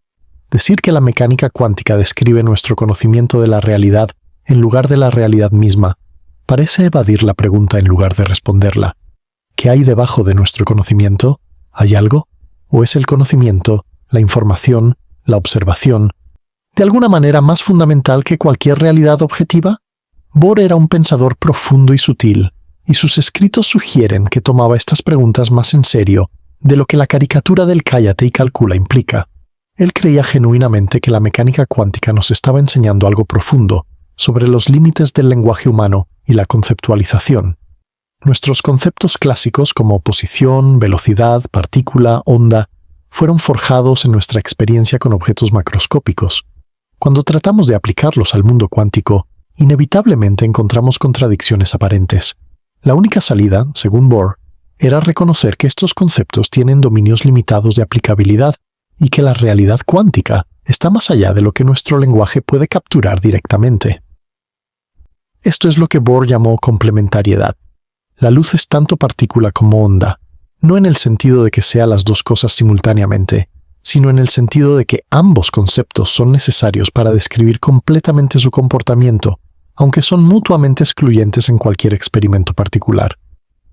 Decir que la mecánica cuántica describe nuestro conocimiento de la realidad en lugar de la realidad misma parece evadir la pregunta en lugar de responderla. ¿Qué hay debajo de nuestro conocimiento? ¿Hay algo? ¿O es el conocimiento, la información, la observación, de alguna manera más fundamental que cualquier realidad objetiva? Bohr era un pensador profundo y sutil, y sus escritos sugieren que tomaba estas preguntas más en serio de lo que la caricatura del cállate y calcula implica. Él creía genuinamente que la mecánica cuántica nos estaba enseñando algo profundo sobre los límites del lenguaje humano y la conceptualización. Nuestros conceptos clásicos como posición, velocidad, partícula, onda, fueron forjados en nuestra experiencia con objetos macroscópicos. Cuando tratamos de aplicarlos al mundo cuántico, inevitablemente encontramos contradicciones aparentes. La única salida, según Bohr, era reconocer que estos conceptos tienen dominios limitados de aplicabilidad y que la realidad cuántica está más allá de lo que nuestro lenguaje puede capturar directamente. Esto es lo que Bohr llamó complementariedad. La luz es tanto partícula como onda, no en el sentido de que sea las dos cosas simultáneamente, sino en el sentido de que ambos conceptos son necesarios para describir completamente su comportamiento, aunque son mutuamente excluyentes en cualquier experimento particular.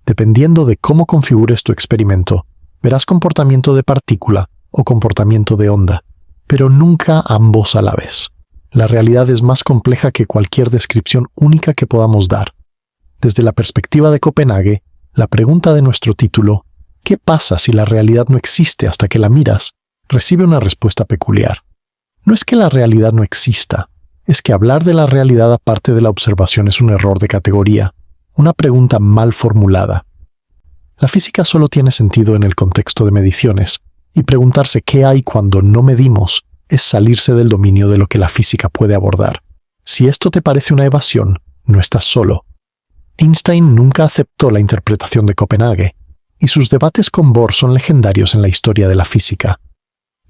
Dependiendo de cómo configures tu experimento, verás comportamiento de partícula o comportamiento de onda, pero nunca ambos a la vez. La realidad es más compleja que cualquier descripción única que podamos dar. Desde la perspectiva de Copenhague, la pregunta de nuestro título, ¿qué pasa si la realidad no existe hasta que la miras?, recibe una respuesta peculiar. No es que la realidad no exista, es que hablar de la realidad aparte de la observación es un error de categoría, una pregunta mal formulada. La física solo tiene sentido en el contexto de mediciones, y preguntarse qué hay cuando no medimos es salirse del dominio de lo que la física puede abordar. Si esto te parece una evasión, no estás solo. Einstein nunca aceptó la interpretación de Copenhague, y sus debates con Bohr son legendarios en la historia de la física.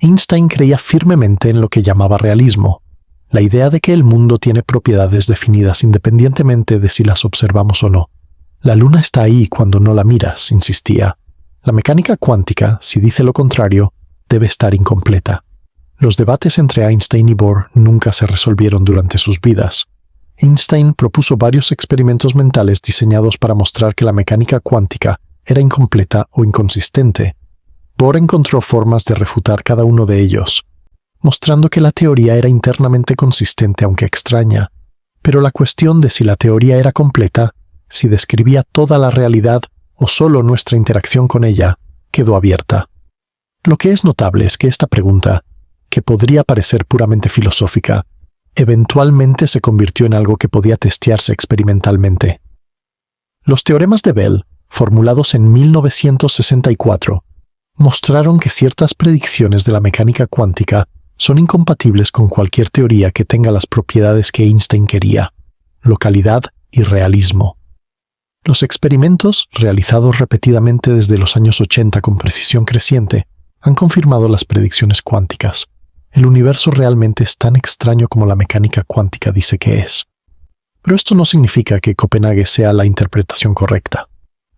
Einstein creía firmemente en lo que llamaba realismo, la idea de que el mundo tiene propiedades definidas independientemente de si las observamos o no. La luna está ahí cuando no la miras, insistía. La mecánica cuántica, si dice lo contrario, debe estar incompleta. Los debates entre Einstein y Bohr nunca se resolvieron durante sus vidas. Einstein propuso varios experimentos mentales diseñados para mostrar que la mecánica cuántica era incompleta o inconsistente. Bohr encontró formas de refutar cada uno de ellos. mostrando que la teoría era internamente consistente aunque extraña. Pero la cuestión de si la teoría era completa, si describía toda la realidad o solo nuestra interacción con ella, quedó abierta. Lo que es notable es que esta pregunta, que podría parecer puramente filosófica, eventualmente se convirtió en algo que podía testearse experimentalmente. Los teoremas de Bell, formulados en 1964, mostraron que ciertas predicciones de la mecánica cuántica son incompatibles con cualquier teoría que tenga las propiedades que Einstein quería: localidad y realismo. Los experimentos, realizados repetidamente desde los años 80 con precisión creciente, han confirmado las predicciones cuánticas. El universo realmente es tan extraño como la mecánica cuántica dice que es. Pero esto no significa que Copenhague sea la interpretación correcta.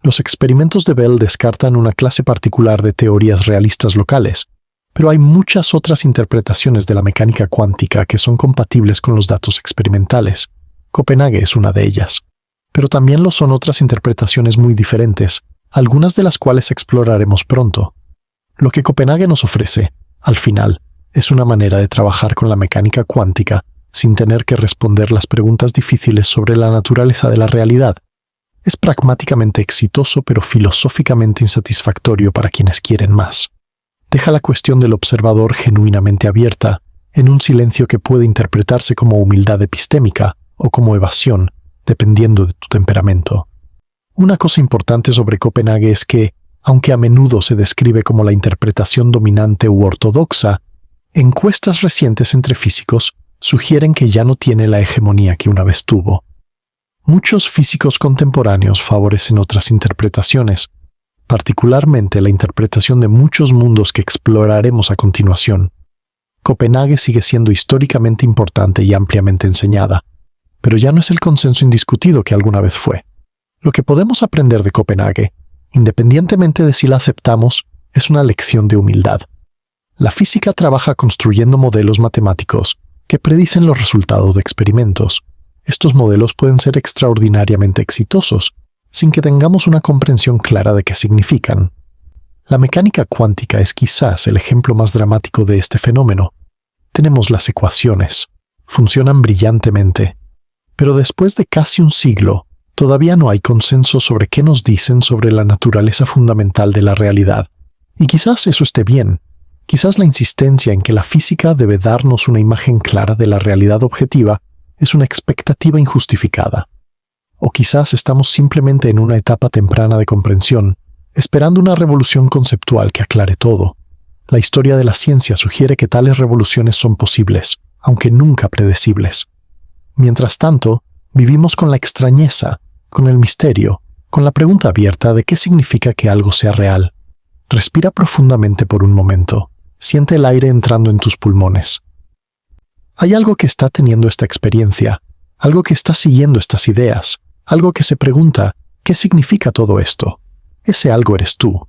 Los experimentos de Bell descartan una clase particular de teorías realistas locales, pero hay muchas otras interpretaciones de la mecánica cuántica que son compatibles con los datos experimentales. Copenhague es una de ellas. Pero también lo son otras interpretaciones muy diferentes, algunas de las cuales exploraremos pronto. Lo que Copenhague nos ofrece, al final, es una manera de trabajar con la mecánica cuántica sin tener que responder las preguntas difíciles sobre la naturaleza de la realidad. Es pragmáticamente exitoso pero filosóficamente insatisfactorio para quienes quieren más. Deja la cuestión del observador genuinamente abierta, en un silencio que puede interpretarse como humildad epistémica o como evasión, dependiendo de tu temperamento. Una cosa importante sobre Copenhague es que, aunque a menudo se describe como la interpretación dominante u ortodoxa, encuestas recientes entre físicos sugieren que ya no tiene la hegemonía que una vez tuvo. Muchos físicos contemporáneos favorecen otras interpretaciones, particularmente la interpretación de muchos mundos que exploraremos a continuación. Copenhague sigue siendo históricamente importante y ampliamente enseñada, pero ya no es el consenso indiscutido que alguna vez fue. Lo que podemos aprender de Copenhague, independientemente de si la aceptamos, es una lección de humildad. La física trabaja construyendo modelos matemáticos que predicen los resultados de experimentos. Estos modelos pueden ser extraordinariamente exitosos, sin que tengamos una comprensión clara de qué significan. La mecánica cuántica es quizás el ejemplo más dramático de este fenómeno. Tenemos las ecuaciones. Funcionan brillantemente. Pero después de casi un siglo, todavía no hay consenso sobre qué nos dicen sobre la naturaleza fundamental de la realidad. Y quizás eso esté bien. Quizás la insistencia en que la física debe darnos una imagen clara de la realidad objetiva es una expectativa injustificada. O quizás estamos simplemente en una etapa temprana de comprensión, esperando una revolución conceptual que aclare todo. La historia de la ciencia sugiere que tales revoluciones son posibles, aunque nunca predecibles. Mientras tanto, vivimos con la extrañeza, con el misterio, con la pregunta abierta de qué significa que algo sea real. Respira profundamente por un momento. Siente el aire entrando en tus pulmones. Hay algo que está teniendo esta experiencia, algo que está siguiendo estas ideas, algo que se pregunta, ¿qué significa todo esto? Ese algo eres tú.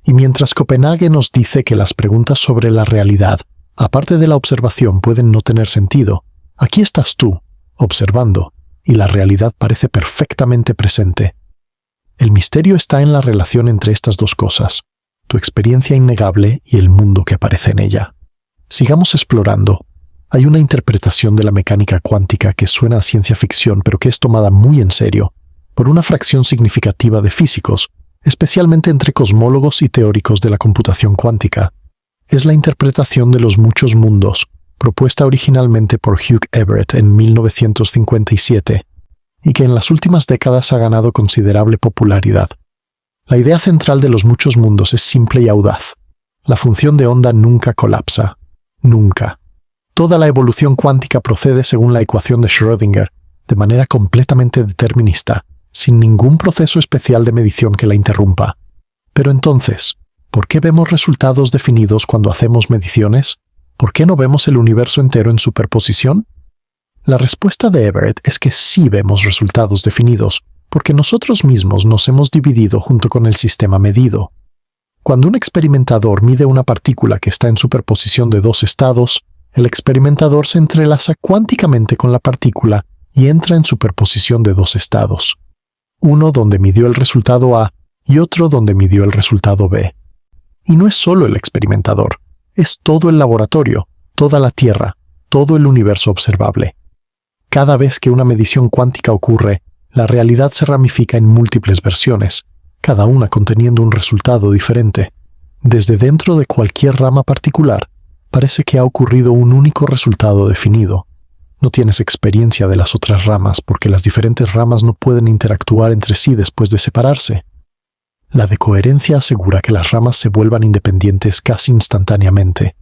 Y mientras Copenhague nos dice que las preguntas sobre la realidad, aparte de la observación, pueden no tener sentido, aquí estás tú, observando, y la realidad parece perfectamente presente. El misterio está en la relación entre estas dos cosas, tu experiencia innegable y el mundo que aparece en ella. Sigamos explorando. Hay una interpretación de la mecánica cuántica que suena a ciencia ficción, pero que es tomada muy en serio por una fracción significativa de físicos, especialmente entre cosmólogos y teóricos de la computación cuántica. Es la interpretación de los muchos mundos, propuesta originalmente por Hugh Everett en 1957, y que en las últimas décadas ha ganado considerable popularidad. La idea central de los muchos mundos es simple y audaz. La función de onda nunca colapsa. Nunca. Toda la evolución cuántica procede según la ecuación de Schrödinger, de manera completamente determinista, sin ningún proceso especial de medición que la interrumpa. Pero entonces, ¿por qué vemos resultados definidos cuando hacemos mediciones? ¿Por qué no vemos el universo entero en superposición? La respuesta de Everett es que sí vemos resultados definidos, porque nosotros mismos nos hemos dividido junto con el sistema medido. Cuando un experimentador mide una partícula que está en superposición de dos estados, el experimentador se entrelaza cuánticamente con la partícula y entra en superposición de dos estados. Uno donde midió el resultado A y otro donde midió el resultado B. Y no es solo el experimentador, es todo el laboratorio, toda la Tierra, todo el universo observable. Cada vez que una medición cuántica ocurre, la realidad se ramifica en múltiples versiones, cada una conteniendo un resultado diferente. Desde dentro de cualquier rama particular, parece que ha ocurrido un único resultado definido. No tienes experiencia de las otras ramas porque las diferentes ramas no pueden interactuar entre sí después de separarse. La decoherencia asegura que las ramas se vuelvan independientes casi instantáneamente.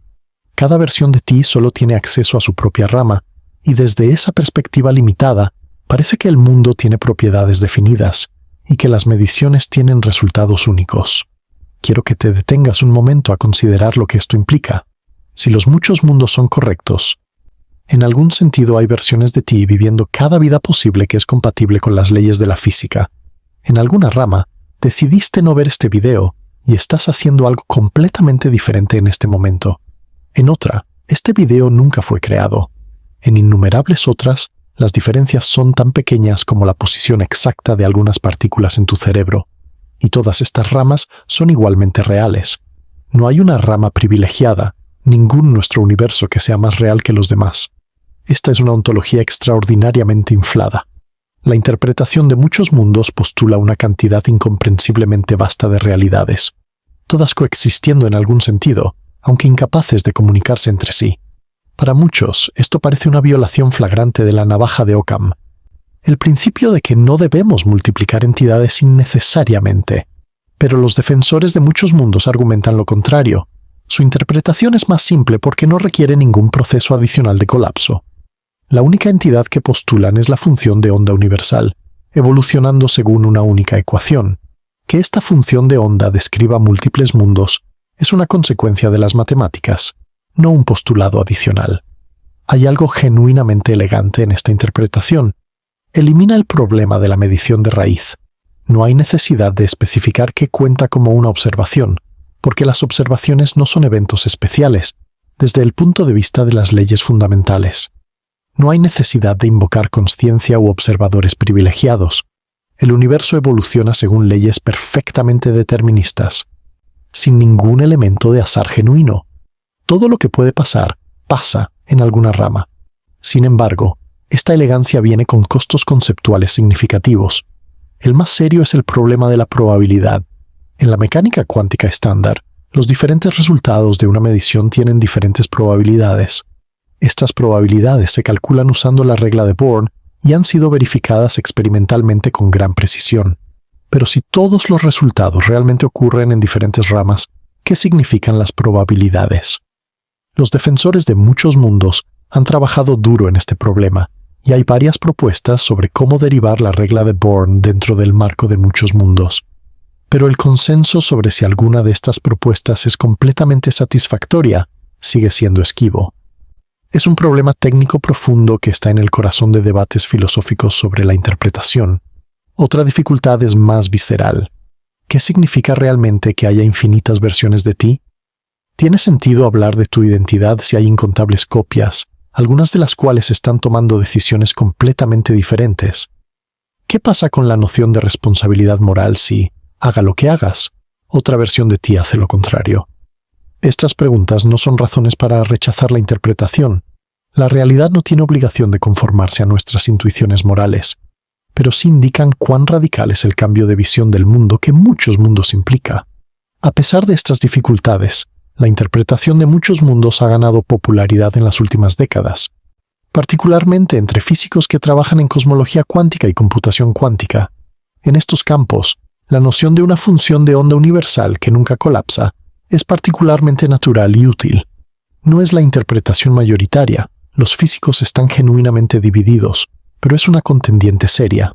Cada versión de ti solo tiene acceso a su propia rama, y desde esa perspectiva limitada, parece que el mundo tiene propiedades definidas, y que las mediciones tienen resultados únicos. Quiero que te detengas un momento a considerar lo que esto implica. Si los muchos mundos son correctos, en algún sentido hay versiones de ti viviendo cada vida posible que es compatible con las leyes de la física. En alguna rama, decidiste no ver este video y estás haciendo algo completamente diferente en este momento. En otra, este video nunca fue creado. En innumerables otras, las diferencias son tan pequeñas como la posición exacta de algunas partículas en tu cerebro. Y todas estas ramas son igualmente reales. No hay una rama privilegiada, ningún nuestro universo que sea más real que los demás. Esta es una ontología extraordinariamente inflada. La interpretación de muchos mundos postula una cantidad incomprensiblemente vasta de realidades, todas coexistiendo en algún sentido, aunque incapaces de comunicarse entre sí. Para muchos, esto parece una violación flagrante de la navaja de Occam, el principio de que no debemos multiplicar entidades innecesariamente. Pero los defensores de muchos mundos argumentan lo contrario. Su interpretación es más simple porque no requiere ningún proceso adicional de colapso. La única entidad que postulan es la función de onda universal, evolucionando según una única ecuación. Que esta función de onda describa múltiples mundos es una consecuencia de las matemáticas, no un postulado adicional. Hay algo genuinamente elegante en esta interpretación. Elimina el problema de la medición de raíz. No hay necesidad de especificar qué cuenta como una observación, porque las observaciones no son eventos especiales, desde el punto de vista de las leyes fundamentales. No hay necesidad de invocar consciencia u observadores privilegiados. El universo evoluciona según leyes perfectamente deterministas, sin ningún elemento de azar genuino. Todo lo que puede pasar, pasa en alguna rama. Sin embargo, esta elegancia viene con costos conceptuales significativos. El más serio es el problema de la probabilidad. En la mecánica cuántica estándar, los diferentes resultados de una medición tienen diferentes probabilidades. Estas probabilidades se calculan usando la regla de Born y han sido verificadas experimentalmente con gran precisión. Pero si todos los resultados realmente ocurren en diferentes ramas, ¿qué significan las probabilidades? Los defensores de muchos mundos han trabajado duro en este problema, y hay varias propuestas sobre cómo derivar la regla de Born dentro del marco de muchos mundos. Pero el consenso sobre si alguna de estas propuestas es completamente satisfactoria sigue siendo esquivo. Es un problema técnico profundo que está en el corazón de debates filosóficos sobre la interpretación. Otra dificultad es más visceral. ¿Qué significa realmente que haya infinitas versiones de ti? ¿Tiene sentido hablar de tu identidad si hay incontables copias, algunas de las cuales están tomando decisiones completamente diferentes? ¿Qué pasa con la noción de responsabilidad moral si, haga lo que hagas, otra versión de ti hace lo contrario? Estas preguntas no son razones para rechazar la interpretación. La realidad no tiene obligación de conformarse a nuestras intuiciones morales, pero sí indican cuán radical es el cambio de visión del mundo que muchos mundos implica. A pesar de estas dificultades, la interpretación de muchos mundos ha ganado popularidad en las últimas décadas, particularmente entre físicos que trabajan en cosmología cuántica y computación cuántica. En estos campos, la noción de una función de onda universal que nunca colapsa es particularmente natural y útil. No es la interpretación mayoritaria, los físicos están genuinamente divididos, pero es una contendiente seria.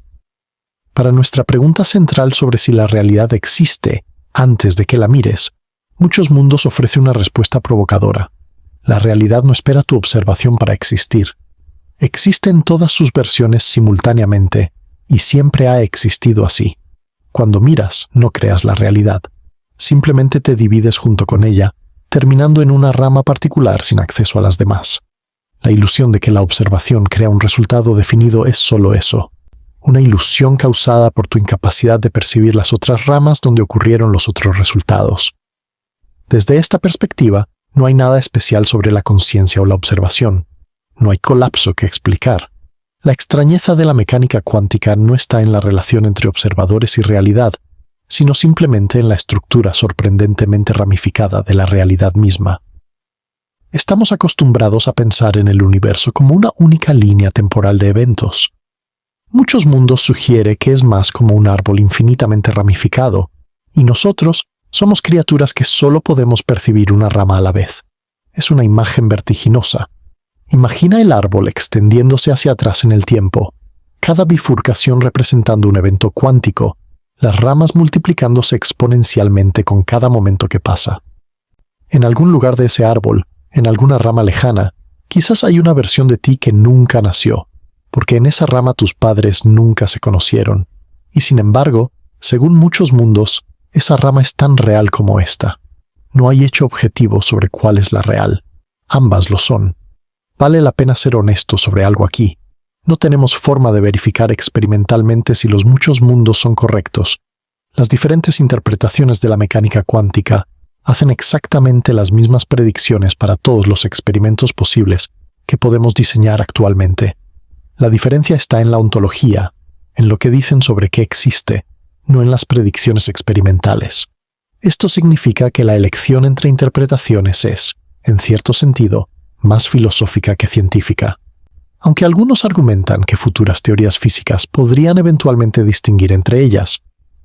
Para nuestra pregunta central sobre si la realidad existe antes de que la mires, muchos mundos ofrecen una respuesta provocadora. La realidad no espera tu observación para existir. Existe en todas sus versiones simultáneamente, y siempre ha existido así. Cuando miras, no creas la realidad. Simplemente te divides junto con ella, terminando en una rama particular sin acceso a las demás. La ilusión de que la observación crea un resultado definido es solo eso, una ilusión causada por tu incapacidad de percibir las otras ramas donde ocurrieron los otros resultados. Desde esta perspectiva, No hay nada especial sobre la conciencia o la observación. No hay colapso que explicar. La extrañeza de la mecánica cuántica no está en la relación entre observadores y realidad, sino simplemente en la estructura sorprendentemente ramificada de la realidad misma. Estamos acostumbrados a pensar en el universo como una única línea temporal de eventos. Muchos mundos sugieren que es más como un árbol infinitamente ramificado, y nosotros somos criaturas que solo podemos percibir una rama a la vez. Es una imagen vertiginosa. Imagina el árbol extendiéndose hacia atrás en el tiempo, cada bifurcación representando un evento cuántico, las ramas multiplicándose exponencialmente con cada momento que pasa. En algún lugar de ese árbol, en alguna rama lejana, quizás hay una versión de ti que nunca nació, porque en esa rama tus padres nunca se conocieron, y sin embargo, según muchos mundos, esa rama es tan real como esta. No hay hecho objetivo sobre cuál es la real. Ambas lo son. Vale la pena ser honesto sobre algo aquí. No tenemos forma de verificar experimentalmente si los muchos mundos son correctos. Las diferentes interpretaciones de la mecánica cuántica hacen exactamente las mismas predicciones para todos los experimentos posibles que podemos diseñar actualmente. La diferencia está en la ontología, en lo que dicen sobre qué existe, no en las predicciones experimentales. Esto significa que la elección entre interpretaciones es, en cierto sentido, más filosófica que científica. Aunque algunos argumentan que futuras teorías físicas podrían eventualmente distinguir entre ellas,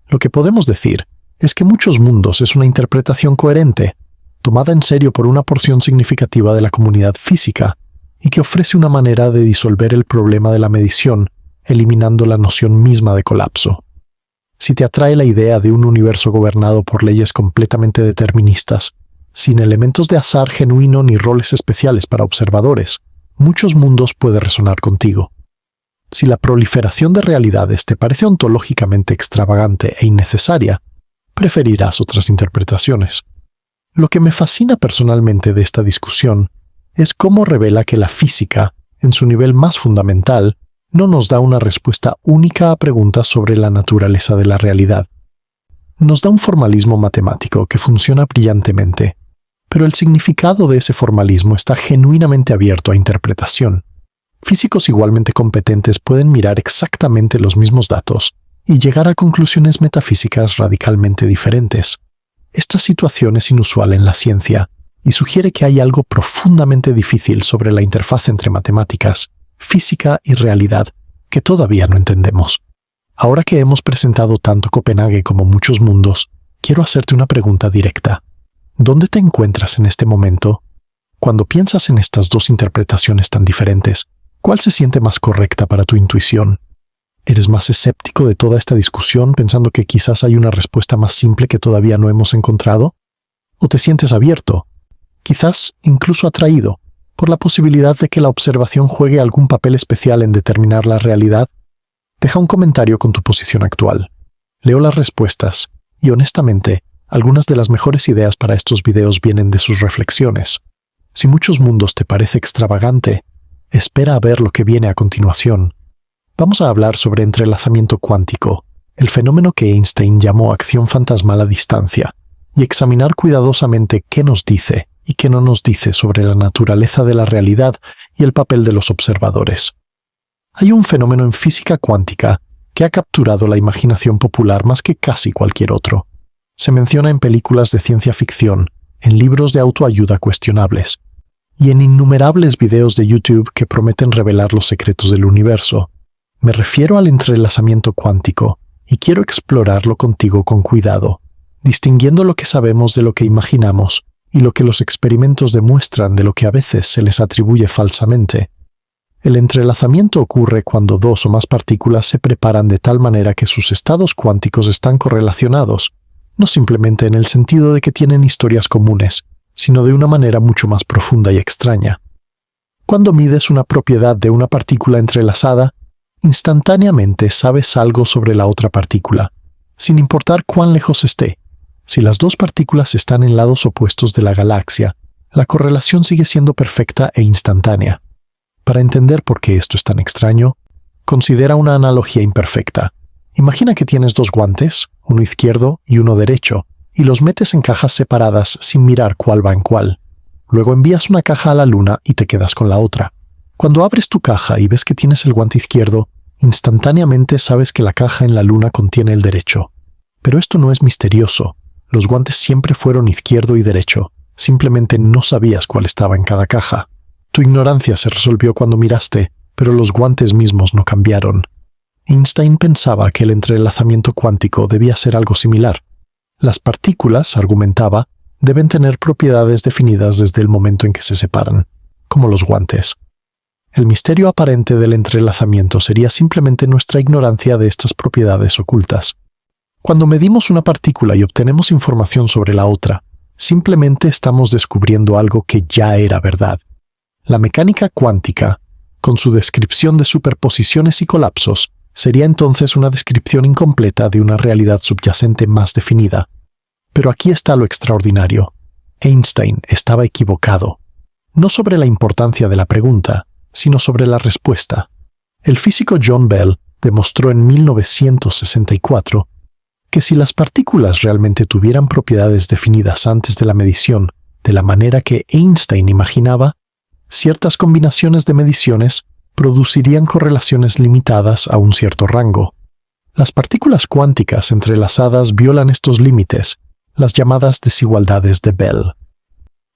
lo que podemos decir es que muchos mundos es una interpretación coherente, tomada en serio por una porción significativa de la comunidad física, y que ofrece una manera de disolver el problema de la medición, eliminando la noción misma de colapso. Si te atrae la idea de un universo gobernado por leyes completamente deterministas, sin elementos de azar genuino ni roles especiales para observadores, muchos mundos puede resonar contigo. Si la proliferación de realidades te parece ontológicamente extravagante e innecesaria, preferirás otras interpretaciones. Lo que me fascina personalmente de esta discusión es cómo revela que la física, en su nivel más fundamental, no nos da una respuesta única a preguntas sobre la naturaleza de la realidad. Nos da un formalismo matemático que funciona brillantemente, pero el significado de ese formalismo está genuinamente abierto a interpretación. Físicos igualmente competentes pueden mirar exactamente los mismos datos y llegar a conclusiones metafísicas radicalmente diferentes. Esta situación es inusual en la ciencia y sugiere que hay algo profundamente difícil sobre la interfaz entre matemáticas, física y realidad que todavía no entendemos. Ahora que hemos presentado tanto Copenhague como muchos mundos, quiero hacerte una pregunta directa. ¿Dónde te encuentras en este momento? Cuando piensas en estas dos interpretaciones tan diferentes, ¿cuál se siente más correcta para tu intuición? ¿Eres más escéptico de toda esta discusión pensando que quizás hay una respuesta más simple que todavía no hemos encontrado? ¿O te sientes abierto, quizás incluso atraído, por la posibilidad de que la observación juegue algún papel especial en determinar la realidad? Deja un comentario con tu posición actual. Leo las respuestas y, honestamente, algunas de las mejores ideas para estos videos vienen de sus reflexiones. Si muchos mundos te parece extravagante, espera a ver lo que viene a continuación. Vamos a hablar sobre entrelazamiento cuántico, el fenómeno que Einstein llamó acción fantasmal a distancia, y examinar cuidadosamente qué nos dice y qué no nos dice sobre la naturaleza de la realidad y el papel de los observadores. Hay un fenómeno en física cuántica que ha capturado la imaginación popular más que casi cualquier otro. Se menciona en películas de ciencia ficción, en libros de autoayuda cuestionables, y en innumerables videos de YouTube que prometen revelar los secretos del universo. Me refiero al entrelazamiento cuántico, y quiero explorarlo contigo con cuidado, distinguiendo lo que sabemos de lo que imaginamos y lo que los experimentos demuestran de lo que a veces se les atribuye falsamente. El entrelazamiento ocurre cuando dos o más partículas se preparan de tal manera que sus estados cuánticos están correlacionados, no simplemente en el sentido de que tienen historias comunes, sino de una manera mucho más profunda y extraña. Cuando mides una propiedad de una partícula entrelazada, instantáneamente sabes algo sobre la otra partícula, sin importar cuán lejos esté. Si las dos partículas están en lados opuestos de la galaxia, la correlación sigue siendo perfecta e instantánea. Para entender por qué esto es tan extraño, considera una analogía imperfecta. Imagina que tienes dos guantes, uno izquierdo y uno derecho, y los metes en cajas separadas sin mirar cuál va en cuál. Luego envías una caja a la luna y te quedas con la otra. Cuando abres tu caja y ves que tienes el guante izquierdo, instantáneamente sabes que la caja en la luna contiene el derecho. Pero esto no es misterioso. Los guantes siempre fueron izquierdo y derecho. Simplemente no sabías cuál estaba en cada caja. Tu ignorancia se resolvió cuando miraste, pero los guantes mismos no cambiaron. Einstein pensaba que el entrelazamiento cuántico debía ser algo similar. Las partículas, argumentaba, deben tener propiedades definidas desde el momento en que se separan, como los guantes. El misterio aparente del entrelazamiento sería simplemente nuestra ignorancia de estas propiedades ocultas. Cuando medimos una partícula y obtenemos información sobre la otra, simplemente estamos descubriendo algo que ya era verdad. La mecánica cuántica, con su descripción de superposiciones y colapsos, sería entonces una descripción incompleta de una realidad subyacente más definida. Pero aquí está lo extraordinario. Einstein estaba equivocado. No sobre la importancia de la pregunta, sino sobre la respuesta. El físico John Bell demostró en 1964 que si las partículas realmente tuvieran propiedades definidas antes de la medición, de la manera que Einstein imaginaba, ciertas combinaciones de mediciones producirían correlaciones limitadas a un cierto rango. Las partículas cuánticas entrelazadas violan estos límites, las llamadas desigualdades de Bell.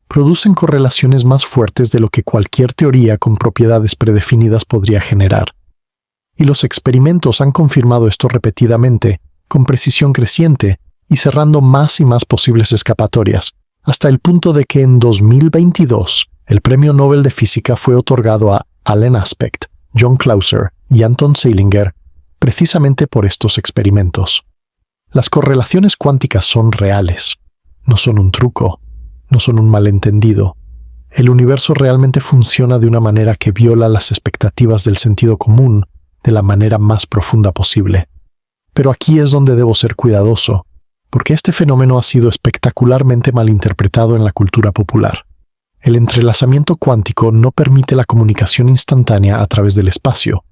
Producen correlaciones más fuertes de lo que cualquier teoría con propiedades predefinidas podría generar. Y los experimentos han confirmado esto repetidamente, con precisión creciente y cerrando más y más posibles escapatorias, hasta el punto de que en 2022 el Premio Nobel de Física fue otorgado a Allen Aspect, John Clauser y Anton Zeilinger precisamente por estos experimentos. Las correlaciones cuánticas son reales, no son un truco, no son un malentendido. El universo realmente funciona de una manera que viola las expectativas del sentido común de la manera más profunda posible. Pero aquí es donde debo ser cuidadoso, porque este fenómeno ha sido espectacularmente malinterpretado en la cultura popular. El entrelazamiento cuántico no permite la comunicación instantánea a través del espacio,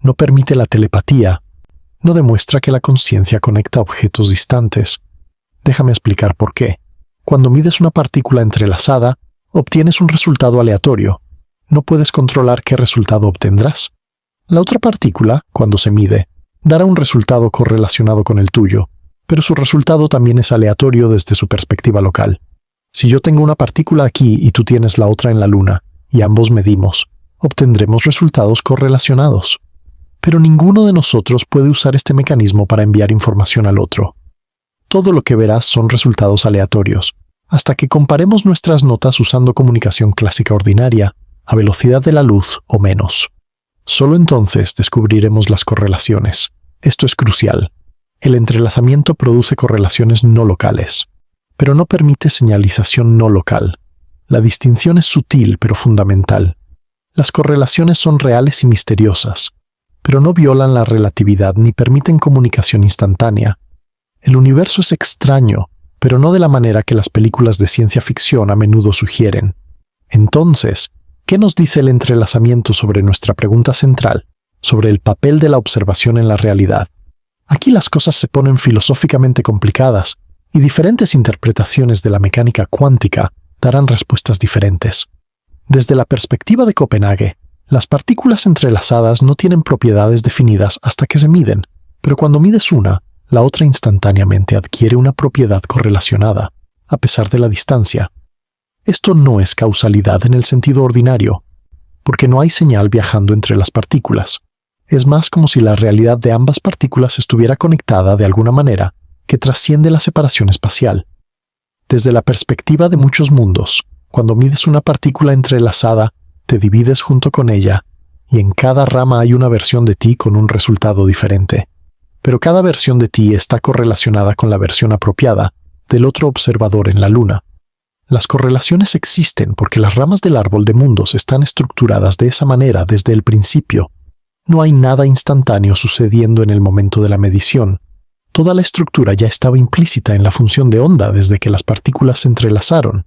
no permite la telepatía, no demuestra que la conciencia conecta objetos distantes. Déjame explicar por qué. Cuando mides una partícula entrelazada, obtienes un resultado aleatorio. No puedes controlar qué resultado obtendrás. La otra partícula, cuando se mide, dará un resultado correlacionado con el tuyo, pero su resultado también es aleatorio desde su perspectiva local. Si yo tengo una partícula aquí y tú tienes la otra en la luna, y ambos medimos, obtendremos resultados correlacionados. Pero ninguno de nosotros puede usar este mecanismo para enviar información al otro. Todo lo que verás son resultados aleatorios, hasta que comparemos nuestras notas usando comunicación clásica ordinaria, a velocidad de la luz o menos. Solo entonces descubriremos las correlaciones. Esto es crucial. El entrelazamiento produce correlaciones no locales, pero no permite señalización no local. La distinción es sutil pero fundamental. Las correlaciones son reales y misteriosas, pero no violan la relatividad ni permiten comunicación instantánea. El universo es extraño, pero no de la manera que las películas de ciencia ficción a menudo sugieren. Entonces, ¿qué nos dice el entrelazamiento sobre nuestra pregunta central, sobre el papel de la observación en la realidad? Aquí las cosas se ponen filosóficamente complicadas, y diferentes interpretaciones de la mecánica cuántica darán respuestas diferentes. Desde la perspectiva de Copenhague, las partículas entrelazadas no tienen propiedades definidas hasta que se miden, pero cuando mides una, la otra instantáneamente adquiere una propiedad correlacionada, a pesar de la distancia. Esto no es causalidad en el sentido ordinario, porque no hay señal viajando entre las partículas. Es más como si la realidad de ambas partículas estuviera conectada de alguna manera que trasciende la separación espacial. Desde la perspectiva de muchos mundos, cuando mides una partícula entrelazada, te divides junto con ella, y en cada rama hay una versión de ti con un resultado diferente. Pero cada versión de ti está correlacionada con la versión apropiada del otro observador en la luna. Las correlaciones existen porque las ramas del árbol de mundos están estructuradas de esa manera desde el principio. No hay nada instantáneo sucediendo en el momento de la medición. Toda la estructura ya estaba implícita en la función de onda desde que las partículas se entrelazaron.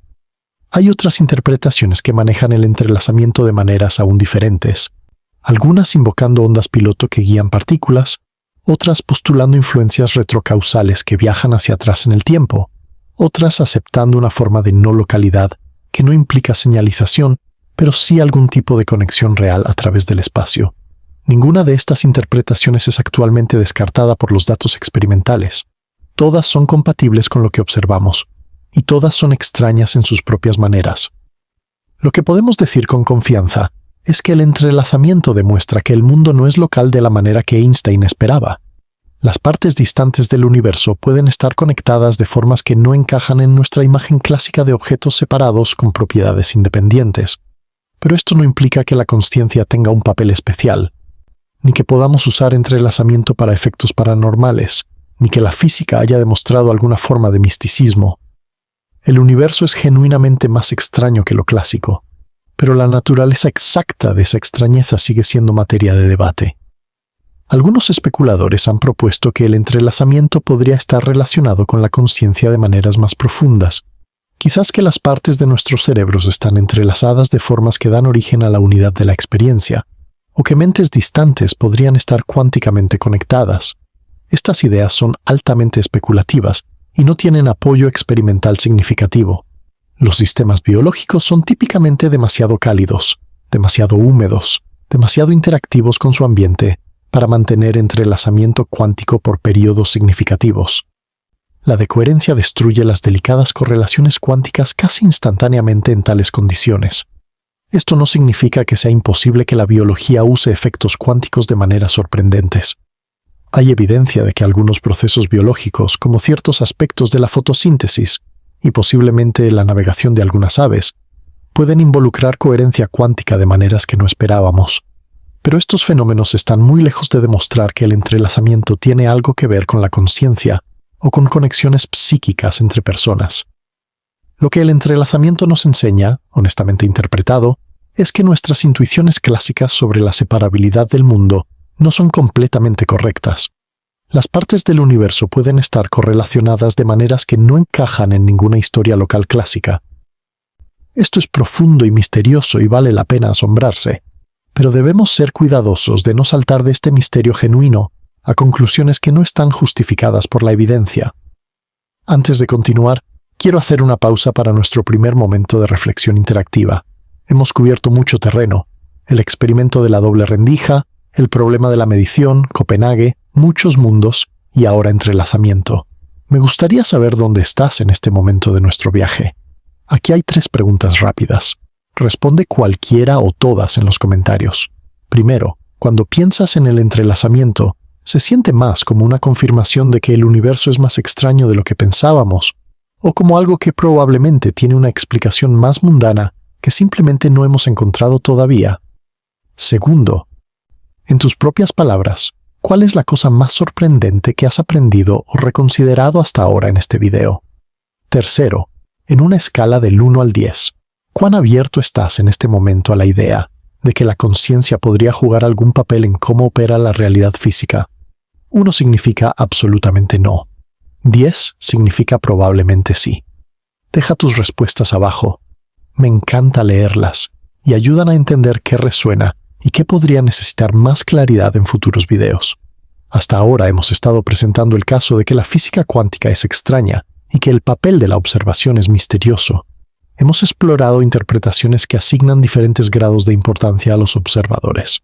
Hay otras interpretaciones que manejan el entrelazamiento de maneras aún diferentes, algunas invocando ondas piloto que guían partículas, otras postulando influencias retrocausales que viajan hacia atrás en el tiempo, otras aceptando una forma de no localidad que no implica señalización, pero sí algún tipo de conexión real a través del espacio. Ninguna de estas interpretaciones es actualmente descartada por los datos experimentales. Todas son compatibles con lo que observamos, y todas son extrañas en sus propias maneras. Lo que podemos decir con confianza es que el entrelazamiento demuestra que el mundo no es local de la manera que Einstein esperaba. Las partes distantes del universo pueden estar conectadas de formas que no encajan en nuestra imagen clásica de objetos separados con propiedades independientes. Pero esto no implica que la consciencia tenga un papel especial, ni que podamos usar entrelazamiento para efectos paranormales, ni que la física haya demostrado alguna forma de misticismo. El universo es genuinamente más extraño que lo clásico, pero la naturaleza exacta de esa extrañeza sigue siendo materia de debate. Algunos especuladores han propuesto que el entrelazamiento podría estar relacionado con la conciencia de maneras más profundas. Quizás que las partes de nuestros cerebros están entrelazadas de formas que dan origen a la unidad de la experiencia, o que mentes distantes podrían estar cuánticamente conectadas. Estas ideas son altamente especulativas y no tienen apoyo experimental significativo. Los sistemas biológicos son típicamente demasiado cálidos, demasiado húmedos, demasiado interactivos con su ambiente para mantener entrelazamiento cuántico por periodos significativos. La decoherencia destruye las delicadas correlaciones cuánticas casi instantáneamente en tales condiciones. Esto no significa que sea imposible que la biología use efectos cuánticos de maneras sorprendentes. Hay evidencia de que algunos procesos biológicos, como ciertos aspectos de la fotosíntesis y posiblemente la navegación de algunas aves, pueden involucrar coherencia cuántica de maneras que no esperábamos. Pero estos fenómenos están muy lejos de demostrar que el entrelazamiento tiene algo que ver con la conciencia o con conexiones psíquicas entre personas. Lo que el entrelazamiento nos enseña, honestamente interpretado, es que nuestras intuiciones clásicas sobre la separabilidad del mundo no son completamente correctas. Las partes del universo pueden estar correlacionadas de maneras que no encajan en ninguna historia local clásica. Esto es profundo y misterioso y vale la pena asombrarse, pero debemos ser cuidadosos de no saltar de este misterio genuino a conclusiones que no están justificadas por la evidencia. Antes de continuar, quiero hacer una pausa para nuestro primer momento de reflexión interactiva. Hemos cubierto mucho terreno: el experimento de la doble rendija, el problema de la medición, Copenhague, muchos mundos y ahora entrelazamiento. Me gustaría saber dónde estás en este momento de nuestro viaje. Aquí hay 3 preguntas rápidas. Responde cualquiera o todas en los comentarios. Primero, cuando piensas en el entrelazamiento, ¿se siente más como una confirmación de que el universo es más extraño de lo que pensábamos, o como algo que probablemente tiene una explicación más mundana que simplemente no hemos encontrado todavía? Segundo, en tus propias palabras, ¿cuál es la cosa más sorprendente que has aprendido o reconsiderado hasta ahora en este video? Tercero, en una escala del 1 al 10, ¿cuán abierto estás en este momento a la idea de que la conciencia podría jugar algún papel en cómo opera la realidad física? 1 significa absolutamente no. 10 significa probablemente sí. Deja tus respuestas abajo. Me encanta leerlas y ayudan a entender qué resuena y qué podría necesitar más claridad en futuros videos. Hasta ahora hemos estado presentando el caso de que la física cuántica es extraña y que el papel de la observación es misterioso. Hemos explorado interpretaciones que asignan diferentes grados de importancia a los observadores.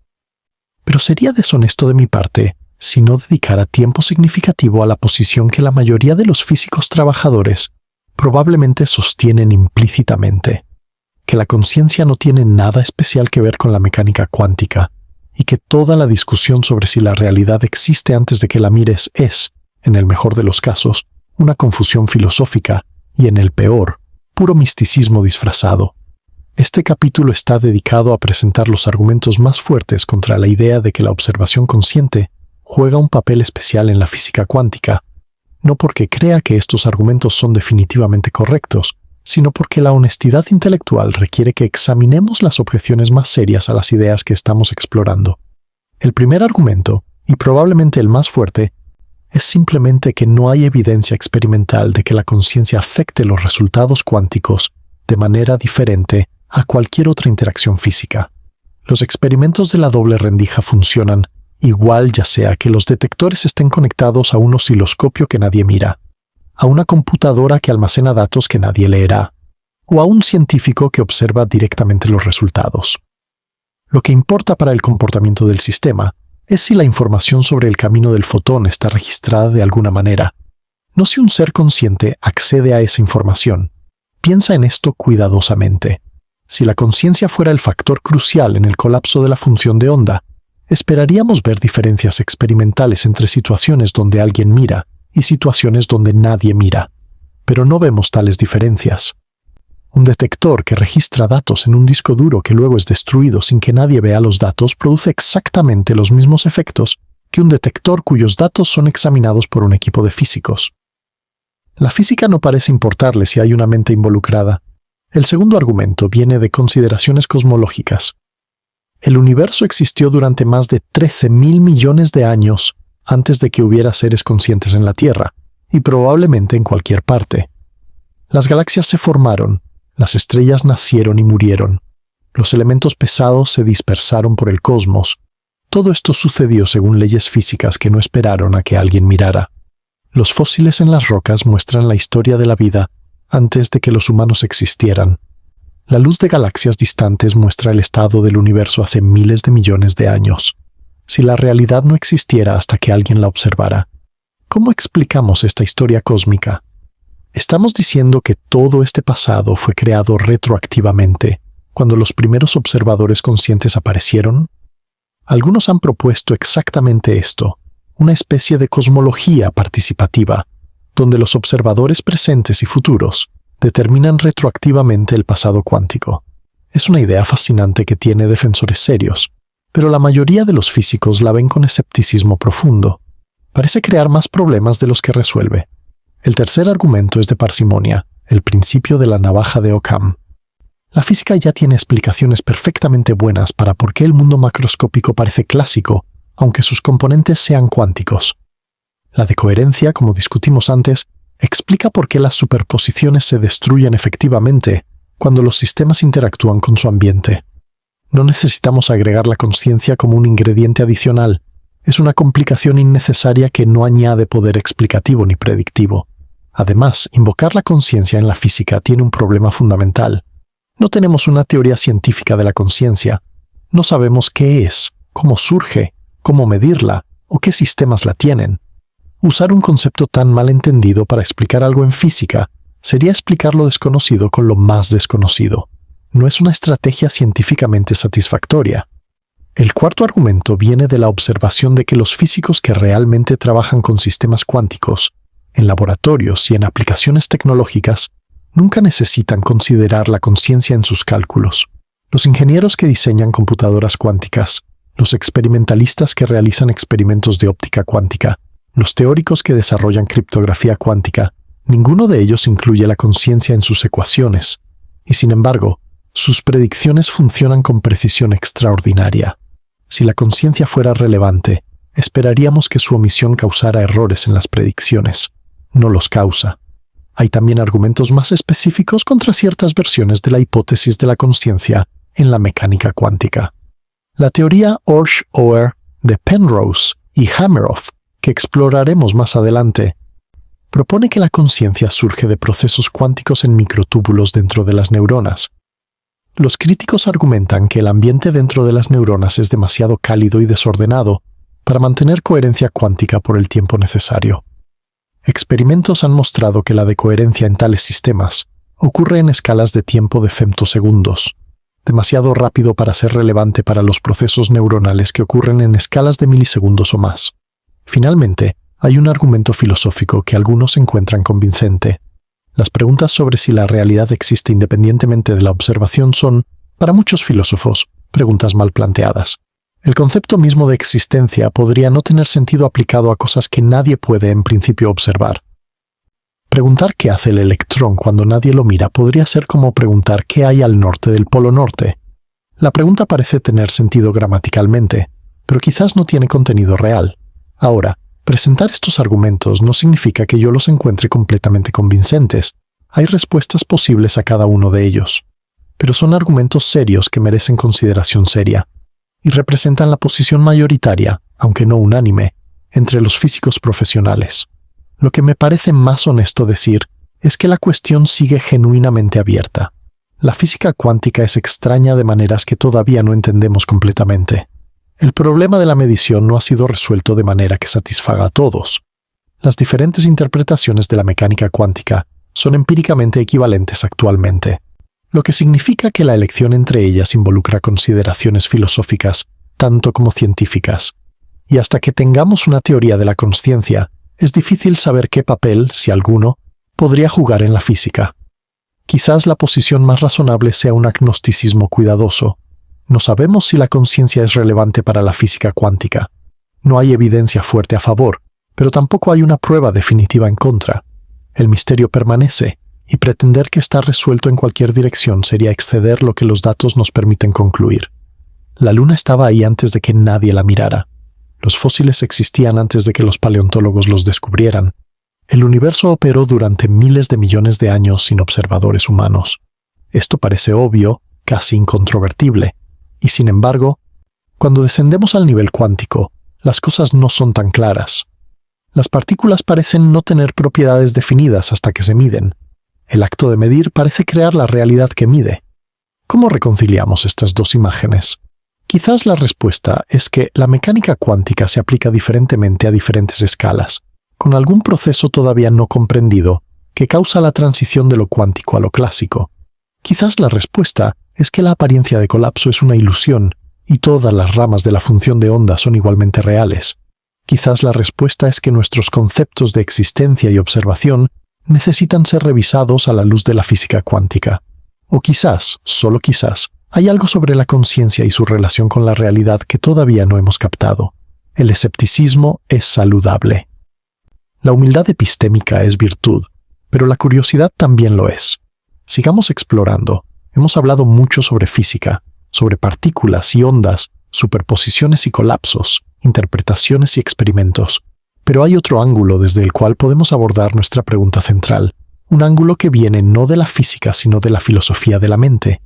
Pero sería deshonesto de mi parte si no dedicara tiempo significativo a la posición que la mayoría de los físicos trabajadores probablemente sostienen implícitamente: que la conciencia no tiene nada especial que ver con la mecánica cuántica, y que toda la discusión sobre si la realidad existe antes de que la mires es, en el mejor de los casos, una confusión filosófica y, en el peor, puro misticismo disfrazado. Este capítulo está dedicado a presentar los argumentos más fuertes contra la idea de que la observación consciente juega un papel especial en la física cuántica, no porque crea que estos argumentos son definitivamente correctos, sino porque la honestidad intelectual requiere que examinemos las objeciones más serias a las ideas que estamos explorando. El primer argumento, y probablemente el más fuerte, es simplemente que no hay evidencia experimental de que la conciencia afecte los resultados cuánticos de manera diferente a cualquier otra interacción física. Los experimentos de la doble rendija funcionan igual, ya sea que los detectores estén conectados a un osciloscopio que nadie mira, a una computadora que almacena datos que nadie leerá, o a un científico que observa directamente los resultados. Lo que importa para el comportamiento del sistema es si la información sobre el camino del fotón está registrada de alguna manera, no si un ser consciente accede a esa información. Piensa en esto cuidadosamente. Si la conciencia fuera el factor crucial en el colapso de la función de onda, esperaríamos ver diferencias experimentales entre situaciones donde alguien mira y situaciones donde nadie mira, pero no vemos tales diferencias. Un detector que registra datos en un disco duro que luego es destruido sin que nadie vea los datos produce exactamente los mismos efectos que un detector cuyos datos son examinados por un equipo de físicos. La física no parece importarle si hay una mente involucrada. El segundo argumento viene de consideraciones cosmológicas. El universo existió durante más de 13.000 millones de años antes de que hubiera seres conscientes en la Tierra, y probablemente en cualquier parte. Las galaxias se formaron, las estrellas nacieron y murieron, los elementos pesados se dispersaron por el cosmos. Todo esto sucedió según leyes físicas que no esperaron a que alguien mirara. Los fósiles en las rocas muestran la historia de la vida antes de que los humanos existieran. La luz de galaxias distantes muestra el estado del universo hace miles de millones de años. Si la realidad no existiera hasta que alguien la observara, ¿cómo explicamos esta historia cósmica? ¿Estamos diciendo que todo este pasado fue creado retroactivamente cuando los primeros observadores conscientes aparecieron? Algunos han propuesto exactamente esto, una especie de cosmología participativa, donde los observadores presentes y futuros determinan retroactivamente el pasado cuántico. Es una idea fascinante que tiene defensores serios, pero la mayoría de los físicos la ven con escepticismo profundo. Parece crear más problemas de los que resuelve. El tercer argumento es de parsimonia, el principio de la navaja de Occam. La física ya tiene explicaciones perfectamente buenas para por qué el mundo macroscópico parece clásico, aunque sus componentes sean cuánticos. La decoherencia, como discutimos antes, explica por qué las superposiciones se destruyen efectivamente cuando los sistemas interactúan con su ambiente. No necesitamos agregar la consciencia como un ingrediente adicional. Es una complicación innecesaria que no añade poder explicativo ni predictivo. Además, invocar la conciencia en la física tiene un problema fundamental. No tenemos una teoría científica de la conciencia. No sabemos qué es, cómo surge, cómo medirla o qué sistemas la tienen. Usar un concepto tan mal entendido para explicar algo en física sería explicar lo desconocido con lo más desconocido. No es una estrategia científicamente satisfactoria. El cuarto argumento viene de la observación de que los físicos que realmente trabajan con sistemas cuánticos, en laboratorios y en aplicaciones tecnológicas, nunca necesitan considerar la conciencia en sus cálculos. Los ingenieros que diseñan computadoras cuánticas, los experimentalistas que realizan experimentos de óptica cuántica, los teóricos que desarrollan criptografía cuántica, ninguno de ellos incluye la conciencia en sus ecuaciones, y sin embargo, sus predicciones funcionan con precisión extraordinaria. Si la conciencia fuera relevante, esperaríamos que su omisión causara errores en las predicciones. No los causa. Hay también argumentos más específicos contra ciertas versiones de la hipótesis de la conciencia en la mecánica cuántica. La teoría Orch-Oer de Penrose y Hameroff, que exploraremos más adelante, propone que la conciencia surge de procesos cuánticos en microtúbulos dentro de las neuronas. Los críticos argumentan que el ambiente dentro de las neuronas es demasiado cálido y desordenado para mantener coherencia cuántica por el tiempo necesario. Experimentos han mostrado que la decoherencia en tales sistemas ocurre en escalas de tiempo de femtosegundos, demasiado rápido para ser relevante para los procesos neuronales que ocurren en escalas de milisegundos o más. Finalmente, hay un argumento filosófico que algunos encuentran convincente. Las preguntas sobre si la realidad existe independientemente de la observación son, para muchos filósofos, preguntas mal planteadas. El concepto mismo de existencia podría no tener sentido aplicado a cosas que nadie puede en principio observar. Preguntar qué hace el electrón cuando nadie lo mira podría ser como preguntar qué hay al norte del Polo Norte. La pregunta parece tener sentido gramaticalmente, pero quizás no tiene contenido real. Ahora, presentar estos argumentos no significa que yo los encuentre completamente convincentes. Hay respuestas posibles a cada uno de ellos. Pero son argumentos serios que merecen consideración seria, y representan la posición mayoritaria, aunque no unánime, entre los físicos profesionales. Lo que me parece más honesto decir es que la cuestión sigue genuinamente abierta. La física cuántica es extraña de maneras que todavía no entendemos completamente. El problema de la medición no ha sido resuelto de manera que satisfaga a todos. Las diferentes interpretaciones de la mecánica cuántica son empíricamente equivalentes actualmente, lo que significa que la elección entre ellas involucra consideraciones filosóficas tanto como científicas. Y hasta que tengamos una teoría de la consciencia, es difícil saber qué papel, si alguno, podría jugar en la física. Quizás la posición más razonable sea un agnosticismo cuidadoso. No sabemos si la conciencia es relevante para la física cuántica. No hay evidencia fuerte a favor, pero tampoco hay una prueba definitiva en contra. El misterio permanece, y pretender que está resuelto en cualquier dirección sería exceder lo que los datos nos permiten concluir. La Luna estaba ahí antes de que nadie la mirara. Los fósiles existían antes de que los paleontólogos los descubrieran. El universo operó durante miles de millones de años sin observadores humanos. Esto parece obvio, casi incontrovertible. Y sin embargo, cuando descendemos al nivel cuántico, las cosas no son tan claras. Las partículas parecen no tener propiedades definidas hasta que se miden. El acto de medir parece crear la realidad que mide. ¿Cómo reconciliamos estas dos imágenes? Quizás la respuesta es que la mecánica cuántica se aplica diferentemente a diferentes escalas, con algún proceso todavía no comprendido que causa la transición de lo cuántico a lo clásico. Quizás la respuesta es que la apariencia de colapso es una ilusión y todas las ramas de la función de onda son igualmente reales. Quizás la respuesta es que nuestros conceptos de existencia y observación necesitan ser revisados a la luz de la física cuántica. O quizás, solo quizás, hay algo sobre la conciencia y su relación con la realidad que todavía no hemos captado. El escepticismo es saludable. La humildad epistémica es virtud, pero la curiosidad también lo es. Sigamos explorando. Hemos hablado mucho sobre física, sobre partículas y ondas, superposiciones y colapsos, interpretaciones y experimentos. Pero hay otro ángulo desde el cual podemos abordar nuestra pregunta central, un ángulo que viene no de la física sino de la filosofía de la mente.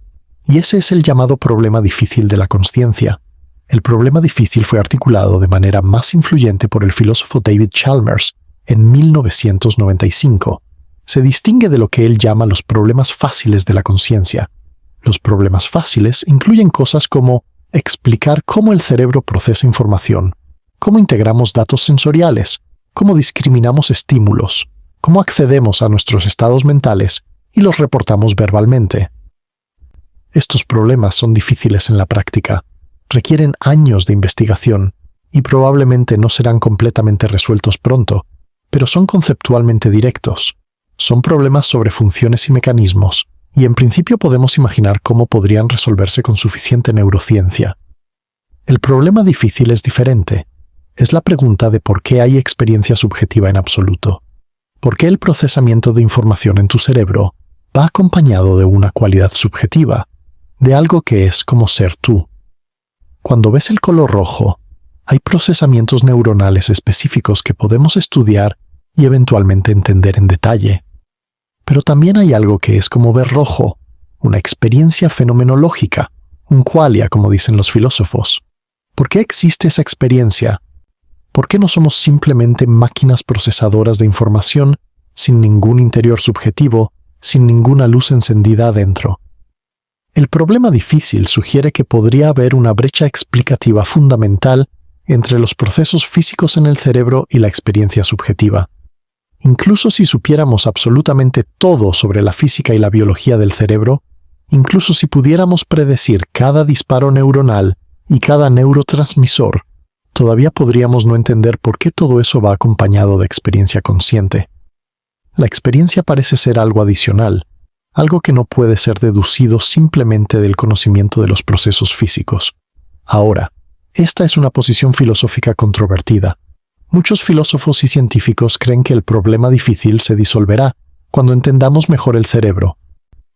Y ese es el llamado problema difícil de la consciencia. El problema difícil fue articulado de manera más influyente por el filósofo David Chalmers en 1995. Se distingue de lo que él llama los problemas fáciles de la conciencia. Los problemas fáciles incluyen cosas como explicar cómo el cerebro procesa información, cómo integramos datos sensoriales, cómo discriminamos estímulos, cómo accedemos a nuestros estados mentales y los reportamos verbalmente. Estos problemas son difíciles en la práctica, requieren años de investigación y probablemente no serán completamente resueltos pronto, pero son conceptualmente directos. Son problemas sobre funciones y mecanismos, y en principio podemos imaginar cómo podrían resolverse con suficiente neurociencia. El problema difícil es diferente. Es la pregunta de por qué hay experiencia subjetiva en absoluto. ¿Por qué el procesamiento de información en tu cerebro va acompañado de una cualidad subjetiva, de algo que es como ser tú? Cuando ves el color rojo, hay procesamientos neuronales específicos que podemos estudiar y eventualmente entender en detalle. Pero también hay algo que es como ver rojo, una experiencia fenomenológica, un qualia, como dicen los filósofos. ¿Por qué existe esa experiencia? ¿Por qué no somos simplemente máquinas procesadoras de información sin ningún interior subjetivo, sin ninguna luz encendida adentro? El problema difícil sugiere que podría haber una brecha explicativa fundamental entre los procesos físicos en el cerebro y la experiencia subjetiva. Incluso si supiéramos absolutamente todo sobre la física y la biología del cerebro, incluso si pudiéramos predecir cada disparo neuronal y cada neurotransmisor, todavía podríamos no entender por qué todo eso va acompañado de experiencia consciente. La experiencia parece ser algo adicional, algo que no puede ser deducido simplemente del conocimiento de los procesos físicos. Ahora, esta es una posición filosófica controvertida. Muchos filósofos y científicos creen que el problema difícil se disolverá cuando entendamos mejor el cerebro,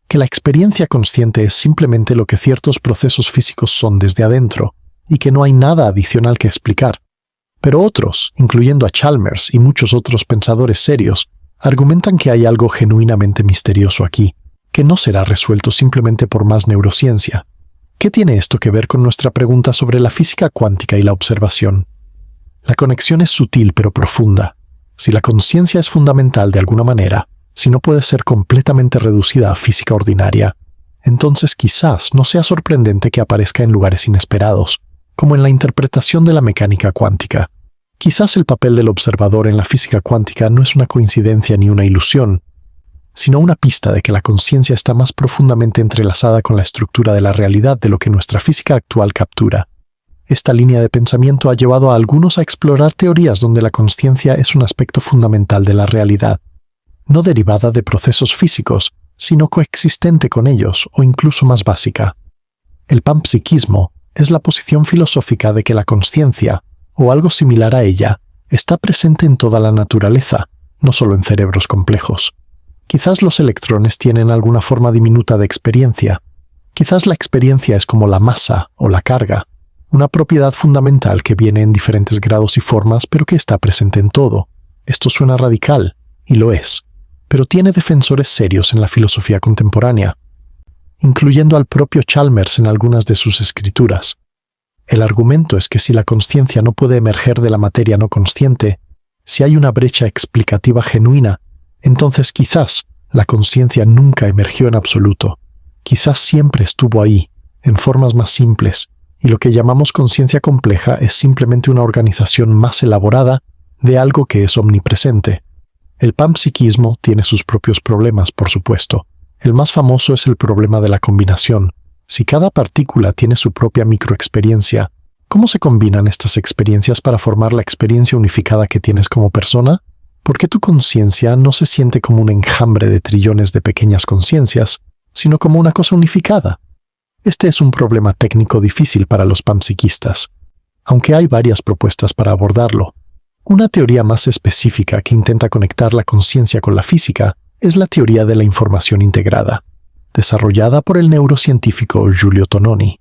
que la experiencia consciente es simplemente lo que ciertos procesos físicos son desde adentro, y que no hay nada adicional que explicar. Pero otros, incluyendo a Chalmers y muchos otros pensadores serios, argumentan que hay algo genuinamente misterioso aquí, que no será resuelto simplemente por más neurociencia. ¿Qué tiene esto que ver con nuestra pregunta sobre la física cuántica y la observación? La conexión es sutil pero profunda. Si la conciencia es fundamental de alguna manera, si no puede ser completamente reducida a física ordinaria, entonces quizás no sea sorprendente que aparezca en lugares inesperados, como en la interpretación de la mecánica cuántica. Quizás el papel del observador en la física cuántica no es una coincidencia ni una ilusión, sino una pista de que la conciencia está más profundamente entrelazada con la estructura de la realidad de lo que nuestra física actual captura. Esta línea de pensamiento ha llevado a algunos a explorar teorías donde la consciencia es un aspecto fundamental de la realidad, no derivada de procesos físicos, sino coexistente con ellos o incluso más básica. El panpsiquismo es la posición filosófica de que la consciencia, o algo similar a ella, está presente en toda la naturaleza, no solo en cerebros complejos. Quizás los electrones tienen alguna forma diminuta de experiencia. Quizás la experiencia es como la masa o la carga, una propiedad fundamental que viene en diferentes grados y formas, pero que está presente en todo. Esto suena radical, y lo es, pero tiene defensores serios en la filosofía contemporánea, incluyendo al propio Chalmers en algunas de sus escrituras. El argumento es que si la consciencia no puede emerger de la materia no consciente, si hay una brecha explicativa genuina, entonces quizás la consciencia nunca emergió en absoluto. Quizás siempre estuvo ahí, en formas más simples, y lo que llamamos conciencia compleja es simplemente una organización más elaborada de algo que es omnipresente. El panpsiquismo tiene sus propios problemas, por supuesto. El más famoso es el problema de la combinación. Si cada partícula tiene su propia microexperiencia, ¿cómo se combinan estas experiencias para formar la experiencia unificada que tienes como persona? ¿Por qué tu conciencia no se siente como un enjambre de trillones de pequeñas conciencias, sino como una cosa unificada? Este es un problema técnico difícil para los panpsiquistas, aunque hay varias propuestas para abordarlo. Una teoría más específica que intenta conectar la conciencia con la física es la teoría de la información integrada, desarrollada por el neurocientífico Giulio Tononi.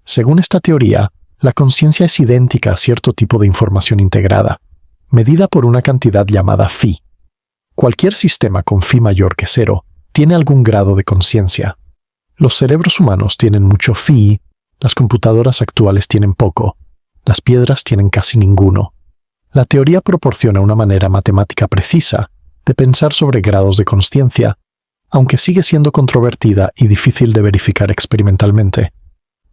Según esta teoría, la conciencia es idéntica a cierto tipo de información integrada, medida por una cantidad llamada phi. Cualquier sistema con phi mayor que 0 tiene algún grado de conciencia. Los cerebros humanos tienen mucho phi, las computadoras actuales tienen poco, las piedras tienen casi ninguno. La teoría proporciona una manera matemática precisa de pensar sobre grados de consciencia, aunque sigue siendo controvertida y difícil de verificar experimentalmente.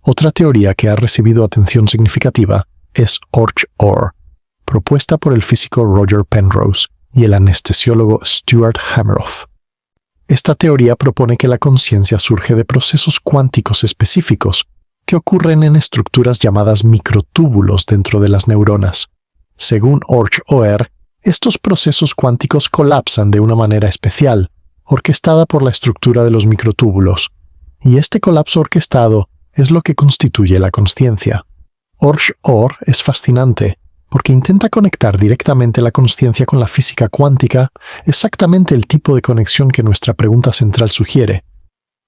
Otra teoría que ha recibido atención significativa es Orch-OR, propuesta por el físico Roger Penrose y el anestesiólogo Stuart Hameroff. Esta teoría propone que la conciencia surge de procesos cuánticos específicos que ocurren en estructuras llamadas microtúbulos dentro de las neuronas. Según Orch-OR, estos procesos cuánticos colapsan de una manera especial, orquestada por la estructura de los microtúbulos, y este colapso orquestado es lo que constituye la consciencia. Orch-OR es fascinante, porque intenta conectar directamente la consciencia con la física cuántica, exactamente el tipo de conexión que nuestra pregunta central sugiere.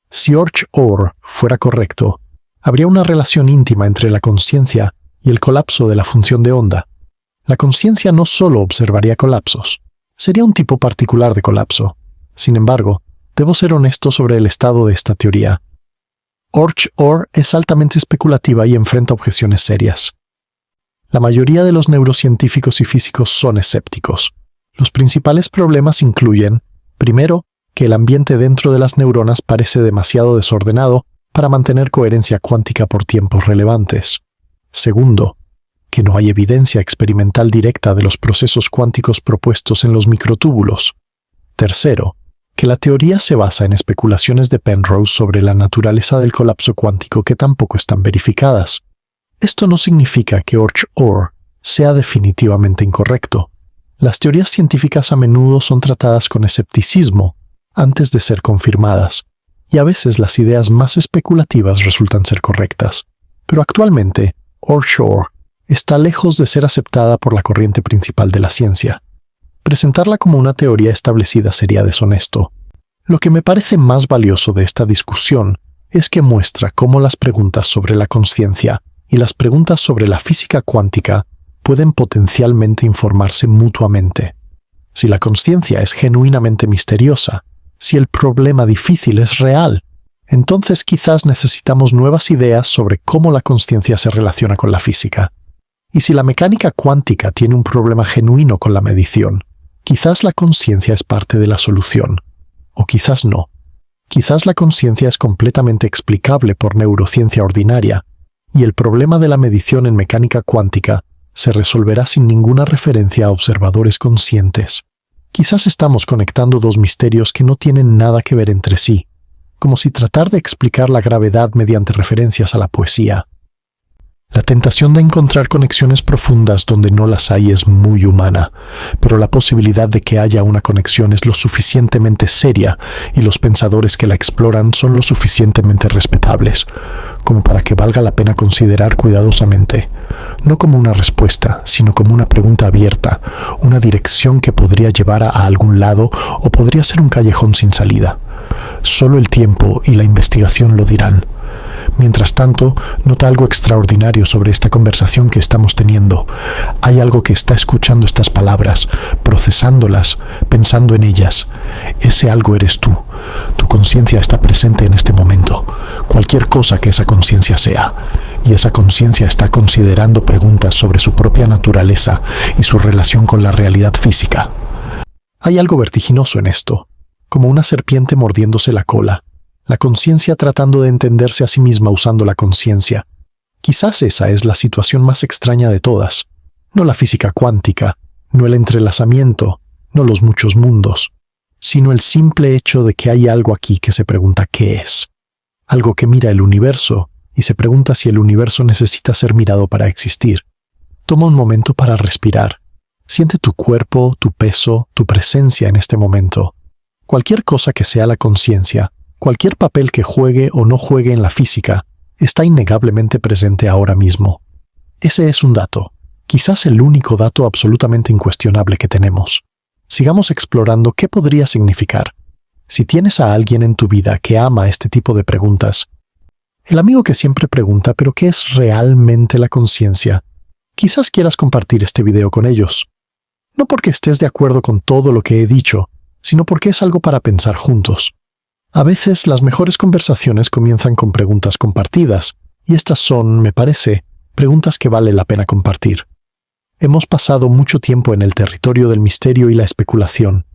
Si Orch-OR fuera correcto, habría una relación íntima entre la consciencia y el colapso de la función de onda. La consciencia no solo observaría colapsos, sería un tipo particular de colapso. Sin embargo, debo ser honesto sobre el estado de esta teoría. Orch-OR es altamente especulativa y enfrenta objeciones serias. La mayoría de los neurocientíficos y físicos son escépticos. Los principales problemas incluyen, primero, que el ambiente dentro de las neuronas parece demasiado desordenado para mantener coherencia cuántica por tiempos relevantes. Segundo, que no hay evidencia experimental directa de los procesos cuánticos propuestos en los microtúbulos. Tercero, que la teoría se basa en especulaciones de Penrose sobre la naturaleza del colapso cuántico que tampoco están verificadas. Esto no significa que Orch-OR sea definitivamente incorrecto. Las teorías científicas a menudo son tratadas con escepticismo antes de ser confirmadas, y a veces las ideas más especulativas resultan ser correctas. Pero actualmente, Orch-OR está lejos de ser aceptada por la corriente principal de la ciencia. Presentarla como una teoría establecida sería deshonesto. Lo que me parece más valioso de esta discusión es que muestra cómo las preguntas sobre la consciencia y las preguntas sobre la física cuántica pueden potencialmente informarse mutuamente. Si la consciencia es genuinamente misteriosa, si el problema difícil es real, entonces quizás necesitamos nuevas ideas sobre cómo la consciencia se relaciona con la física. Y si la mecánica cuántica tiene un problema genuino con la medición, quizás la consciencia es parte de la solución, o quizás no. Quizás la conciencia es completamente explicable por neurociencia ordinaria, y el problema de la medición en mecánica cuántica se resolverá sin ninguna referencia a observadores conscientes. Quizás estamos conectando dos misterios que no tienen nada que ver entre sí, como si tratar de explicar la gravedad mediante referencias a la poesía. La tentación de encontrar conexiones profundas donde no las hay es muy humana, pero la posibilidad de que haya una conexión es lo suficientemente seria y los pensadores que la exploran son lo suficientemente respetables, como para que valga la pena considerar cuidadosamente, no como una respuesta, sino como una pregunta abierta, una dirección que podría llevar a algún lado o podría ser un callejón sin salida. Solo el tiempo y la investigación lo dirán. Mientras tanto, nota algo extraordinario sobre esta conversación que estamos teniendo. Hay algo que está escuchando estas palabras, procesándolas, pensando en ellas. Ese algo eres tú. Tu conciencia está presente en este momento, cualquier cosa que esa conciencia sea. Y esa conciencia está considerando preguntas sobre su propia naturaleza y su relación con la realidad física. Hay algo vertiginoso en esto, como una serpiente mordiéndose la cola. La conciencia tratando de entenderse a sí misma usando la conciencia. Quizás esa es la situación más extraña de todas. No la física cuántica, no el entrelazamiento, no los muchos mundos, sino el simple hecho de que hay algo aquí que se pregunta qué es. Algo que mira el universo y se pregunta si el universo necesita ser mirado para existir. Toma un momento para respirar. Siente tu cuerpo, tu peso, tu presencia en este momento. Cualquier cosa que sea la conciencia, cualquier papel que juegue o no juegue en la física, está innegablemente presente ahora mismo. Ese es un dato, quizás el único dato absolutamente incuestionable que tenemos. Sigamos explorando qué podría significar. Si tienes a alguien en tu vida que ama este tipo de preguntas, el amigo que siempre pregunta, ¿pero qué es realmente la conciencia? Quizás quieras compartir este video con ellos. No porque estés de acuerdo con todo lo que he dicho, sino porque es algo para pensar juntos. A veces las mejores conversaciones comienzan con preguntas compartidas, y estas son, me parece, preguntas que vale la pena compartir. Hemos pasado mucho tiempo en el territorio del misterio y la especulación.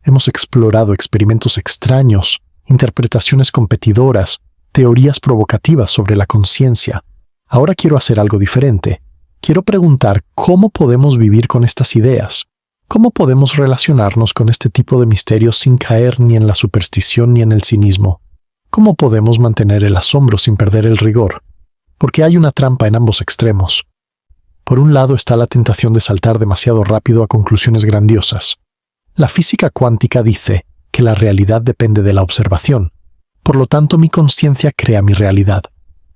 Hemos explorado experimentos extraños, interpretaciones competidoras, teorías provocativas sobre la conciencia. Ahora quiero hacer algo diferente. Quiero preguntar cómo podemos vivir con estas ideas. ¿Cómo podemos relacionarnos con este tipo de misterios sin caer ni en la superstición ni en el cinismo? ¿Cómo podemos mantener el asombro sin perder el rigor? Porque hay una trampa en ambos extremos. Por un lado está la tentación de saltar demasiado rápido a conclusiones grandiosas. La física cuántica dice que la realidad depende de la observación. Por lo tanto, mi conciencia crea mi realidad.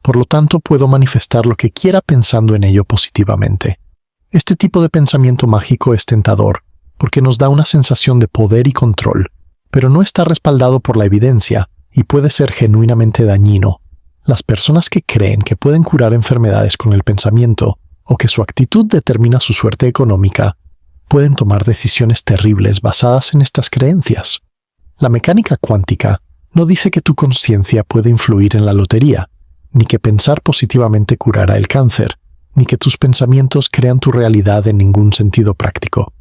Por lo tanto, puedo manifestar lo que quiera pensando en ello positivamente. Este tipo de pensamiento mágico es tentador, porque nos da una sensación de poder y control, pero no está respaldado por la evidencia y puede ser genuinamente dañino. Las personas que creen que pueden curar enfermedades con el pensamiento o que su actitud determina su suerte económica, pueden tomar decisiones terribles basadas en estas creencias. La mecánica cuántica no dice que tu conciencia puede influir en la lotería, ni que pensar positivamente curará el cáncer, ni que tus pensamientos crean tu realidad en ningún sentido práctico.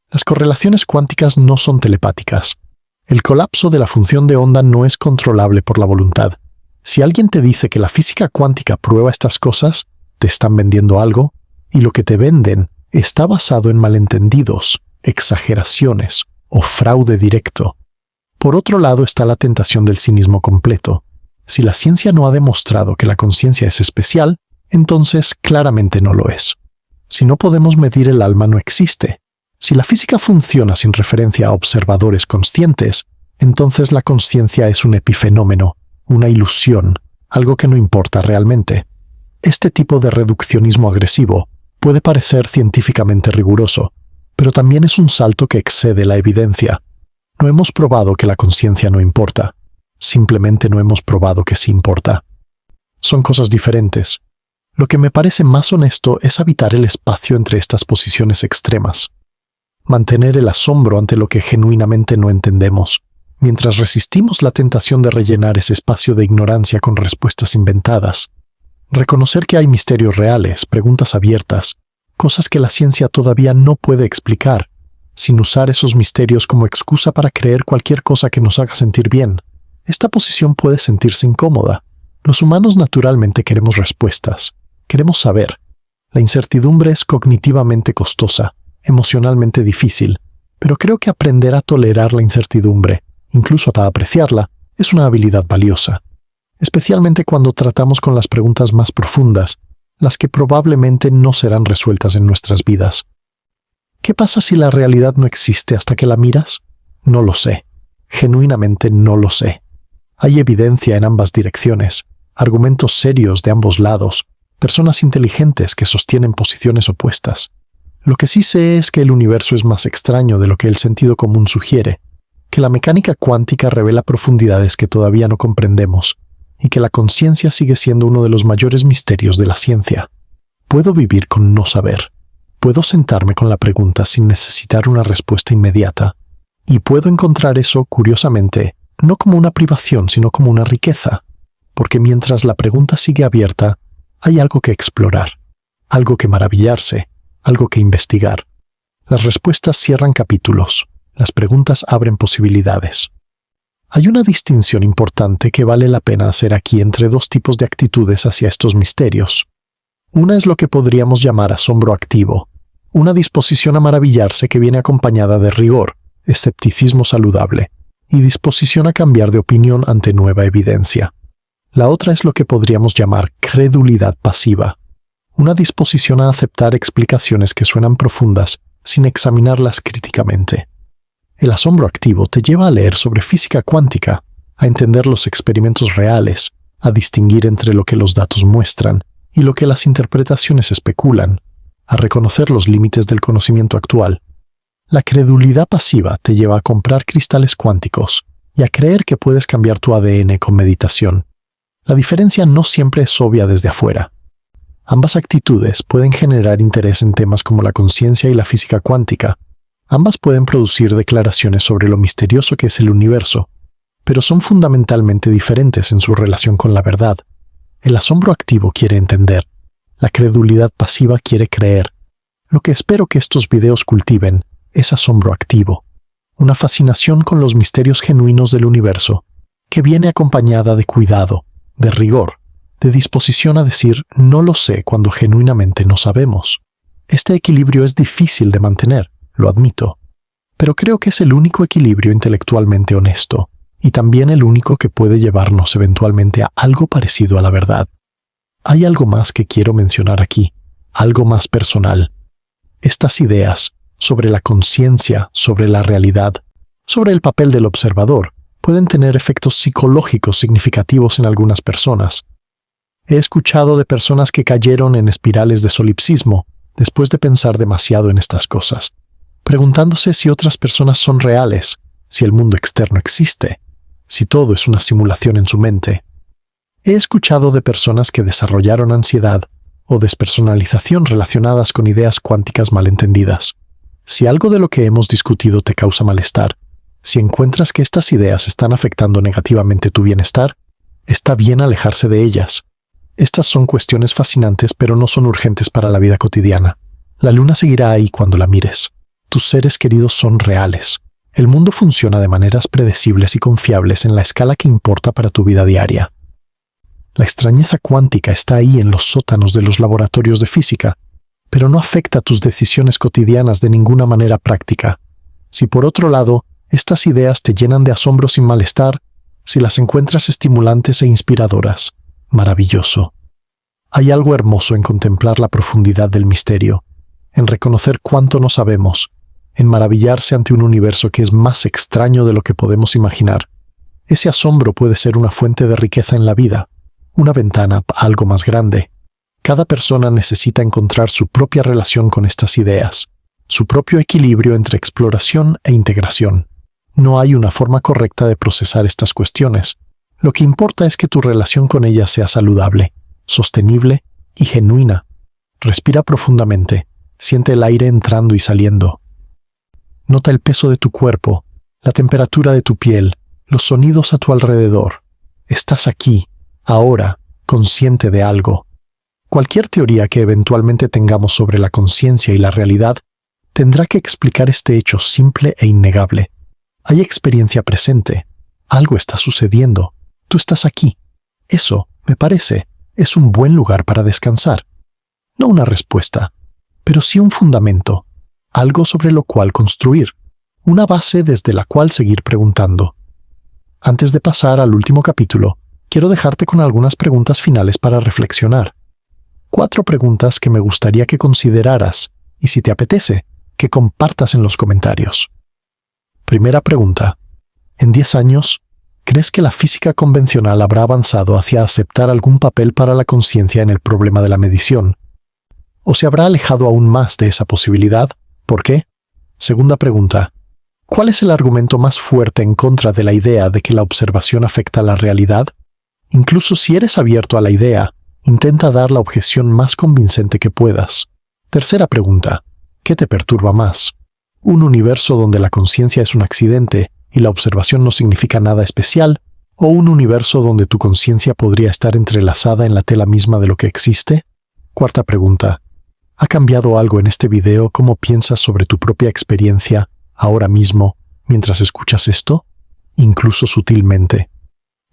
Las correlaciones cuánticas no son telepáticas. El colapso de la función de onda no es controlable por la voluntad. Si alguien te dice que la física cuántica prueba estas cosas, te están vendiendo algo, y lo que te venden está basado en malentendidos, exageraciones o fraude directo. Por otro lado está la tentación del cinismo completo. Si la ciencia no ha demostrado que la conciencia es especial, entonces claramente no lo es. Si no podemos medir el alma, no existe. Si la física funciona sin referencia a observadores conscientes, entonces la conciencia es un epifenómeno, una ilusión, algo que no importa realmente. Este tipo de reduccionismo agresivo puede parecer científicamente riguroso, pero también es un salto que excede la evidencia. No hemos probado que la conciencia no importa, simplemente no hemos probado que sí importa. Son cosas diferentes. Lo que me parece más honesto es habitar el espacio entre estas posiciones extremas. Mantener el asombro ante lo que genuinamente no entendemos, mientras resistimos la tentación de rellenar ese espacio de ignorancia con respuestas inventadas. Reconocer que hay misterios reales, preguntas abiertas, cosas que la ciencia todavía no puede explicar, sin usar esos misterios como excusa para creer cualquier cosa que nos haga sentir bien. Esta posición puede sentirse incómoda. Los humanos naturalmente queremos respuestas. Queremos saber. La incertidumbre es cognitivamente costosa, emocionalmente difícil, pero creo que aprender a tolerar la incertidumbre, incluso a apreciarla, es una habilidad valiosa. Especialmente cuando tratamos con las preguntas más profundas, las que probablemente no serán resueltas en nuestras vidas. ¿Qué pasa si la realidad no existe hasta que la miras? No lo sé. Genuinamente no lo sé. Hay evidencia en ambas direcciones, argumentos serios de ambos lados, personas inteligentes que sostienen posiciones opuestas. Lo que sí sé es que el universo es más extraño de lo que el sentido común sugiere, que la mecánica cuántica revela profundidades que todavía no comprendemos, y que la conciencia sigue siendo uno de los mayores misterios de la ciencia. Puedo vivir con no saber. Puedo sentarme con la pregunta sin necesitar una respuesta inmediata. Y puedo encontrar eso, curiosamente, no como una privación, sino como una riqueza. Porque mientras la pregunta sigue abierta, hay algo que explorar, algo que maravillarse, algo que investigar. Las respuestas cierran capítulos, las preguntas abren posibilidades. Hay una distinción importante que vale la pena hacer aquí entre dos tipos de actitudes hacia estos misterios. Una es lo que podríamos llamar asombro activo, una disposición a maravillarse que viene acompañada de rigor, escepticismo saludable, y disposición a cambiar de opinión ante nueva evidencia. La otra es lo que podríamos llamar credulidad pasiva, una disposición a aceptar explicaciones que suenan profundas sin examinarlas críticamente. El asombro activo te lleva a leer sobre física cuántica, a entender los experimentos reales, a distinguir entre lo que los datos muestran y lo que las interpretaciones especulan, a reconocer los límites del conocimiento actual. La credulidad pasiva te lleva a comprar cristales cuánticos y a creer que puedes cambiar tu ADN con meditación. La diferencia no siempre es obvia desde afuera. Ambas actitudes pueden generar interés en temas como la conciencia y la física cuántica. Ambas pueden producir declaraciones sobre lo misterioso que es el universo, pero son fundamentalmente diferentes en su relación con la verdad. El asombro activo quiere entender. La credulidad pasiva quiere creer. Lo que espero que estos videos cultiven es asombro activo, una fascinación con los misterios genuinos del universo, que viene acompañada de cuidado, de rigor, de disposición a decir no lo sé cuando genuinamente no sabemos. Este equilibrio es difícil de mantener, lo admito, pero creo que es el único equilibrio intelectualmente honesto, y también el único que puede llevarnos eventualmente a algo parecido a la verdad. Hay algo más que quiero mencionar aquí, algo más personal. Estas ideas sobre la conciencia, sobre la realidad, sobre el papel del observador, pueden tener efectos psicológicos significativos en algunas personas. He escuchado de personas que cayeron en espirales de solipsismo después de pensar demasiado en estas cosas, preguntándose si otras personas son reales, si el mundo externo existe, si todo es una simulación en su mente. He escuchado de personas que desarrollaron ansiedad o despersonalización relacionadas con ideas cuánticas malentendidas. Si algo de lo que hemos discutido te causa malestar, si encuentras que estas ideas están afectando negativamente tu bienestar, está bien alejarse de ellas. Estas son cuestiones fascinantes, pero no son urgentes para la vida cotidiana. La luna seguirá ahí cuando la mires. Tus seres queridos son reales. El mundo funciona de maneras predecibles y confiables en la escala que importa para tu vida diaria. La extrañeza cuántica está ahí en los sótanos de los laboratorios de física, pero no afecta tus decisiones cotidianas de ninguna manera práctica. Si por otro lado, estas ideas te llenan de asombro sin malestar, si las encuentras estimulantes e inspiradoras, maravilloso. Hay algo hermoso en contemplar la profundidad del misterio, en reconocer cuánto no sabemos, en maravillarse ante un universo que es más extraño de lo que podemos imaginar. Ese asombro puede ser una fuente de riqueza en la vida, una ventana a algo más grande. Cada persona necesita encontrar su propia relación con estas ideas, su propio equilibrio entre exploración e integración. No hay una forma correcta de procesar estas cuestiones. Lo que importa es que tu relación con ellas sea saludable, sostenible y genuina. Respira profundamente, siente el aire entrando y saliendo. Nota el peso de tu cuerpo, la temperatura de tu piel, los sonidos a tu alrededor. Estás aquí, ahora, consciente de algo. Cualquier teoría que eventualmente tengamos sobre la conciencia y la realidad tendrá que explicar este hecho simple e innegable. Hay experiencia presente, Algo está sucediendo. Tú estás aquí. Eso, me parece, es un buen lugar para descansar. No una respuesta, pero sí un fundamento, algo sobre lo cual construir, una base desde la cual seguir preguntando. Antes de pasar al último capítulo, quiero dejarte con algunas preguntas finales para reflexionar. 4 preguntas que me gustaría que consideraras y, si te apetece, que compartas en los comentarios. Primera pregunta. En 10 años, ¿crees que la física convencional habrá avanzado hacia aceptar algún papel para la conciencia en el problema de la medición? ¿O se habrá alejado aún más de esa posibilidad? ¿Por qué? Segunda pregunta. ¿Cuál es el argumento más fuerte en contra de la idea de que la observación afecta a la realidad? Incluso si eres abierto a la idea, intenta dar la objeción más convincente que puedas. Tercera pregunta. ¿Qué te perturba más? ¿Un universo donde la conciencia es un accidente y la observación no significa nada especial? ¿O un universo donde tu conciencia podría estar entrelazada en la tela misma de lo que existe? Cuarta pregunta. ¿Ha cambiado algo en este video cómo piensas sobre tu propia experiencia ahora mismo mientras escuchas esto? Incluso sutilmente.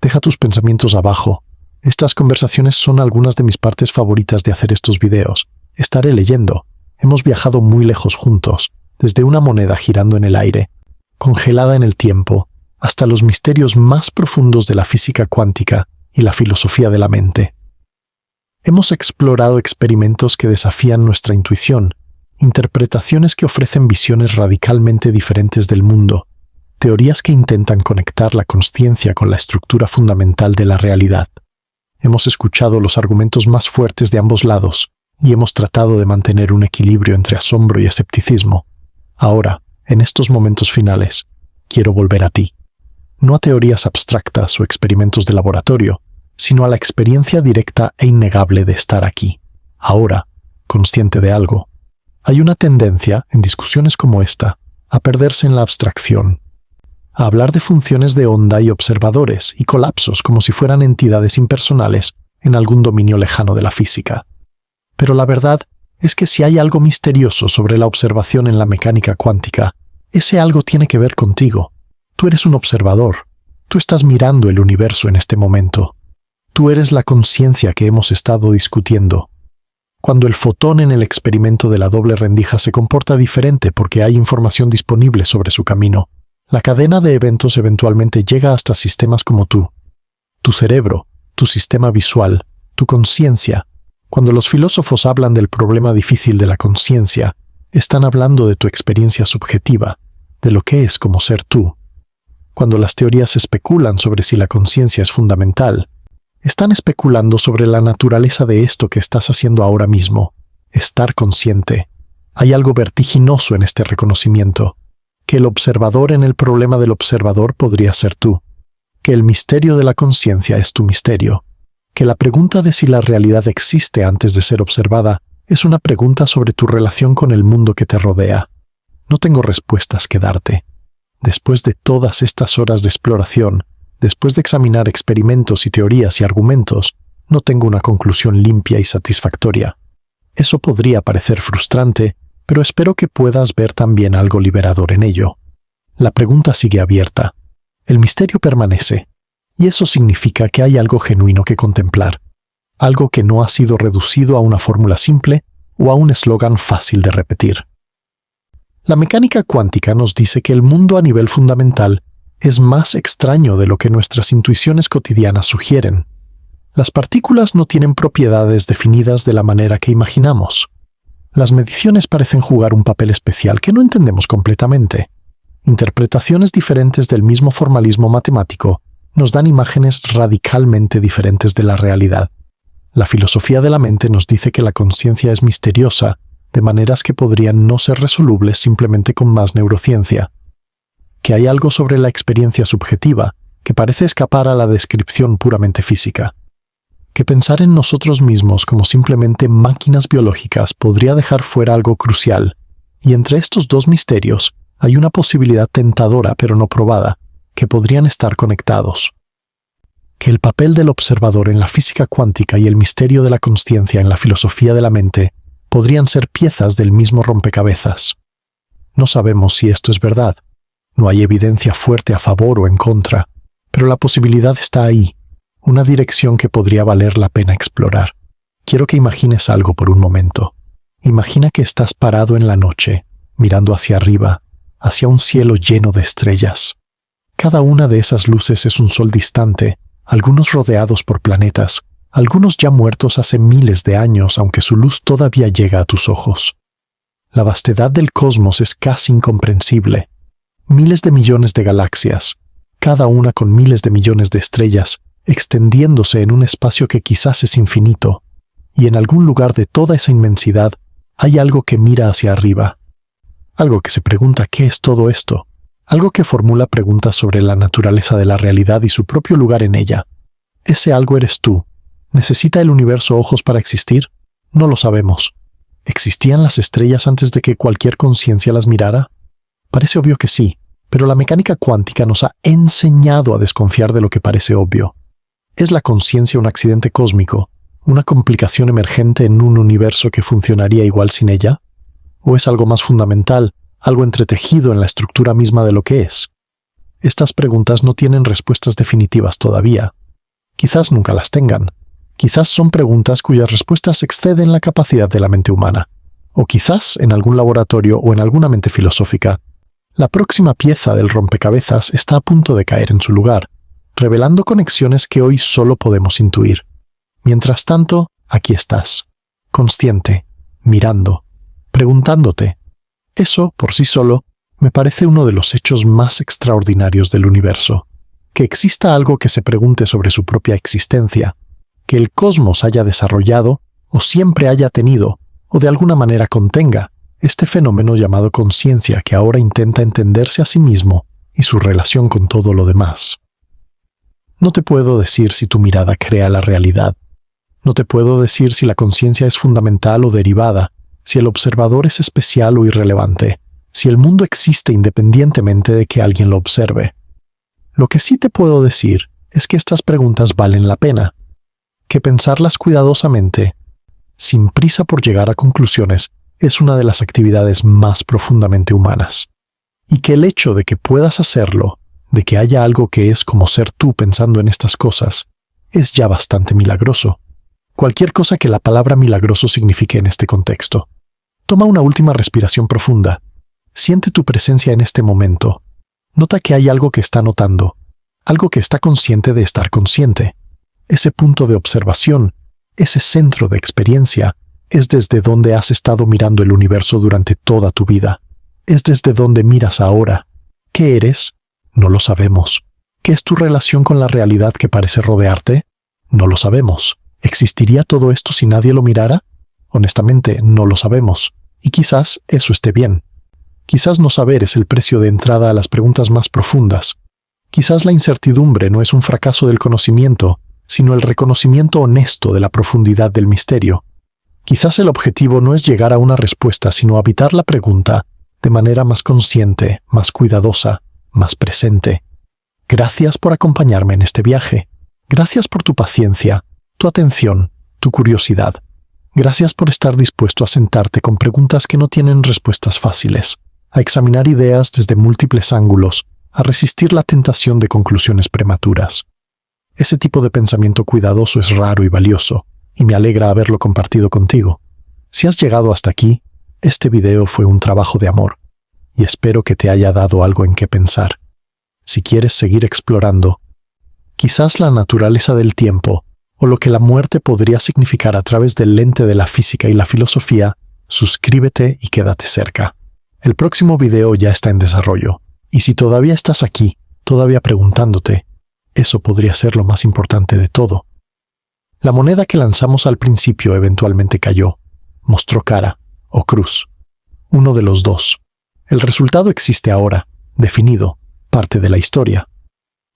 Deja tus pensamientos abajo. Estas conversaciones son algunas de mis partes favoritas de hacer estos videos. Estaré leyendo. Hemos viajado muy lejos juntos, desde una moneda girando en el aire, congelada en el tiempo, hasta los misterios más profundos de la física cuántica y la filosofía de la mente. Hemos explorado experimentos que desafían nuestra intuición, interpretaciones que ofrecen visiones radicalmente diferentes del mundo, teorías que intentan conectar la consciencia con la estructura fundamental de la realidad. Hemos escuchado los argumentos más fuertes de ambos lados y hemos tratado de mantener un equilibrio entre asombro y escepticismo. Ahora, en estos momentos finales, quiero volver a ti. No a teorías abstractas o experimentos de laboratorio, sino a la experiencia directa e innegable de estar aquí, ahora, consciente de algo. Hay una tendencia, en discusiones como esta, a perderse en la abstracción, a hablar de funciones de onda y observadores y colapsos como si fueran entidades impersonales en algún dominio lejano de la física. Pero la verdad es que si hay algo misterioso sobre la observación en la mecánica cuántica, ese algo tiene que ver contigo. Tú eres un observador. Tú estás mirando el universo en este momento. Tú eres la conciencia que hemos estado discutiendo. Cuando el fotón en el experimento de la doble rendija se comporta diferente porque hay información disponible sobre su camino, la cadena de eventos eventualmente llega hasta sistemas como tú. Tu cerebro, tu sistema visual, tu conciencia. Cuando los filósofos hablan del problema difícil de la conciencia, están hablando de tu experiencia subjetiva, de lo que es como ser tú. Cuando las teorías especulan sobre si la conciencia es fundamental, están especulando sobre la naturaleza de esto que estás haciendo ahora mismo, estar consciente. Hay algo vertiginoso en este reconocimiento, que el observador en el problema del observador podría ser tú, que el misterio de la conciencia es tu misterio, que la pregunta de si la realidad existe antes de ser observada es una pregunta sobre tu relación con el mundo que te rodea. No tengo respuestas que darte. Después de todas estas horas de exploración, después de examinar experimentos y teorías y argumentos, no tengo una conclusión limpia y satisfactoria. Eso podría parecer frustrante, pero espero que puedas ver también algo liberador en ello. La pregunta sigue abierta. El misterio permanece, y eso significa que hay algo genuino que contemplar, algo que no ha sido reducido a una fórmula simple o a un eslogan fácil de repetir. La mecánica cuántica nos dice que el mundo a nivel fundamental es más extraño de lo que nuestras intuiciones cotidianas sugieren. Las partículas no tienen propiedades definidas de la manera que imaginamos. Las mediciones parecen jugar un papel especial que no entendemos completamente. Interpretaciones diferentes del mismo formalismo matemático nos dan imágenes radicalmente diferentes de la realidad. La filosofía de la mente nos dice que la conciencia es misteriosa, de maneras que podrían no ser resolubles simplemente con más neurociencia. Que hay algo sobre la experiencia subjetiva que parece escapar a la descripción puramente física. Que pensar en nosotros mismos como simplemente máquinas biológicas podría dejar fuera algo crucial, y entre estos dos misterios hay una posibilidad tentadora pero no probada, que podrían estar conectados. Que el papel del observador en la física cuántica y el misterio de la consciencia en la filosofía de la mente podrían ser piezas del mismo rompecabezas. No sabemos si esto es verdad. No hay evidencia fuerte a favor o en contra, Pero la posibilidad está ahí, una dirección que podría valer la pena explorar. Quiero que imagines algo por un momento. Imagina que estás parado en la noche, mirando hacia arriba, hacia un cielo lleno de estrellas. Cada una de esas luces es un sol distante, algunos rodeados por planetas, algunos ya muertos hace miles de años, aunque su luz todavía llega a tus ojos. La vastedad del cosmos es casi incomprensible. Miles de millones de galaxias, cada una con miles de millones de estrellas, extendiéndose en un espacio que quizás es infinito, y en algún lugar de toda esa inmensidad hay algo que mira hacia arriba. Algo que se pregunta ¿qué es todo esto? Algo que formula preguntas sobre la naturaleza de la realidad y su propio lugar en ella. Ese algo eres tú. ¿Necesita el universo ojos para existir? No lo sabemos. ¿Existían las estrellas antes de que cualquier conciencia las mirara? Parece obvio que sí, pero la mecánica cuántica nos ha enseñado a desconfiar de lo que parece obvio. ¿Es la conciencia un accidente cósmico, una complicación emergente en un universo que funcionaría igual sin ella? ¿O es algo más fundamental, algo entretejido en la estructura misma de lo que es? Estas preguntas no tienen respuestas definitivas todavía. Quizás nunca las tengan. Quizás son preguntas cuyas respuestas exceden la capacidad de la mente humana. O quizás, en algún laboratorio o en alguna mente filosófica, la próxima pieza del rompecabezas está a punto de caer en su lugar, revelando conexiones que hoy solo podemos intuir. Mientras tanto, aquí estás, consciente, mirando, preguntándote. Eso, por sí solo, me parece uno de los hechos más extraordinarios del universo. Que exista algo que se pregunte sobre su propia existencia, que el cosmos haya desarrollado, o siempre haya tenido, o de alguna manera contenga, este fenómeno llamado conciencia que ahora intenta entenderse a sí mismo y su relación con todo lo demás. No te puedo decir si tu mirada crea la realidad. No te puedo decir si la conciencia es fundamental o derivada, si el observador es especial o irrelevante, si el mundo existe independientemente de que alguien lo observe. Lo que sí te puedo decir es que estas preguntas valen la pena, que pensarlas cuidadosamente, sin prisa por llegar a conclusiones, es una de las actividades más profundamente humanas. Y que el hecho de que puedas hacerlo, de que haya algo que es como ser tú pensando en estas cosas, es ya bastante milagroso. Cualquier cosa que la palabra milagroso signifique en este contexto. Toma una última respiración profunda. Siente tu presencia en este momento. Nota que hay algo que está notando, algo que está consciente de estar consciente. Ese punto de observación, ese centro de experiencia, es desde donde has estado mirando el universo durante toda tu vida. Es desde donde miras ahora. ¿Qué eres? No lo sabemos. ¿Qué es tu relación con la realidad que parece rodearte? No lo sabemos. ¿Existiría todo esto si nadie lo mirara? Honestamente, no lo sabemos. Y quizás eso esté bien. Quizás no saber es el precio de entrada a las preguntas más profundas. Quizás la incertidumbre no es un fracaso del conocimiento, sino el reconocimiento honesto de la profundidad del misterio. Quizás el objetivo no es llegar a una respuesta, sino habitar la pregunta de manera más consciente, más cuidadosa, más presente. Gracias por acompañarme en este viaje. Gracias por tu paciencia, tu atención, tu curiosidad. Gracias por estar dispuesto a sentarte con preguntas que no tienen respuestas fáciles, a examinar ideas desde múltiples ángulos, a resistir la tentación de conclusiones prematuras. Ese tipo de pensamiento cuidadoso es raro y valioso, y me alegra haberlo compartido contigo. Si has llegado hasta aquí, este video fue un trabajo de amor, y espero que te haya dado algo en qué pensar. Si quieres seguir explorando, quizás la naturaleza del tiempo, o lo que la muerte podría significar a través del lente de la física y la filosofía, suscríbete y quédate cerca. El próximo video ya está en desarrollo, y si todavía estás aquí, todavía preguntándote, eso podría ser lo más importante de todo. La moneda que lanzamos al principio eventualmente cayó, mostró cara o cruz, uno de los dos. El resultado existe ahora, definido, parte de la historia.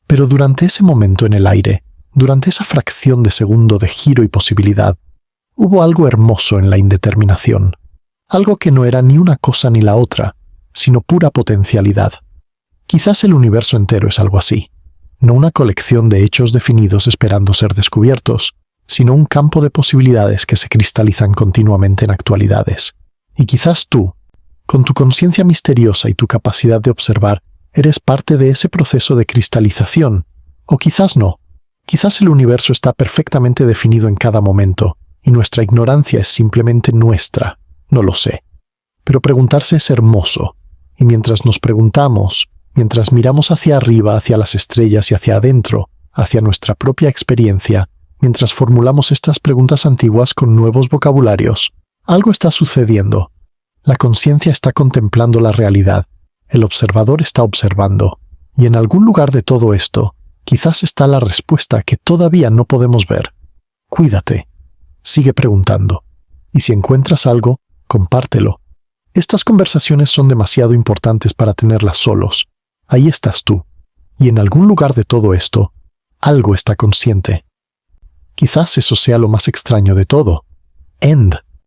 Pero durante ese momento en el aire, durante esa fracción de segundo de giro y posibilidad, hubo algo hermoso en la indeterminación, algo que no era ni una cosa ni la otra, sino pura potencialidad. Quizás el universo entero es algo así, no una colección de hechos definidos esperando ser descubiertos, sino un campo de posibilidades que se cristalizan continuamente en actualidades. Y quizás tú, con tu conciencia misteriosa y tu capacidad de observar, eres parte de ese proceso de cristalización, O quizás no. Quizás el universo está perfectamente definido en cada momento, y nuestra ignorancia es simplemente nuestra. No lo sé. Pero preguntarse es hermoso, y mientras nos preguntamos, mientras miramos hacia arriba, hacia las estrellas y hacia adentro, hacia nuestra propia experiencia, mientras formulamos estas preguntas antiguas con nuevos vocabularios, algo está sucediendo. La conciencia está contemplando la realidad, el observador está observando, y en algún lugar de todo esto, quizás está la respuesta que todavía no podemos ver. Cuídate. Sigue preguntando. Y si encuentras algo, compártelo. Estas conversaciones son demasiado importantes para tenerlas solos. Ahí estás tú. Y en algún lugar de todo esto, algo está consciente. Quizás eso sea lo más extraño de todo. End.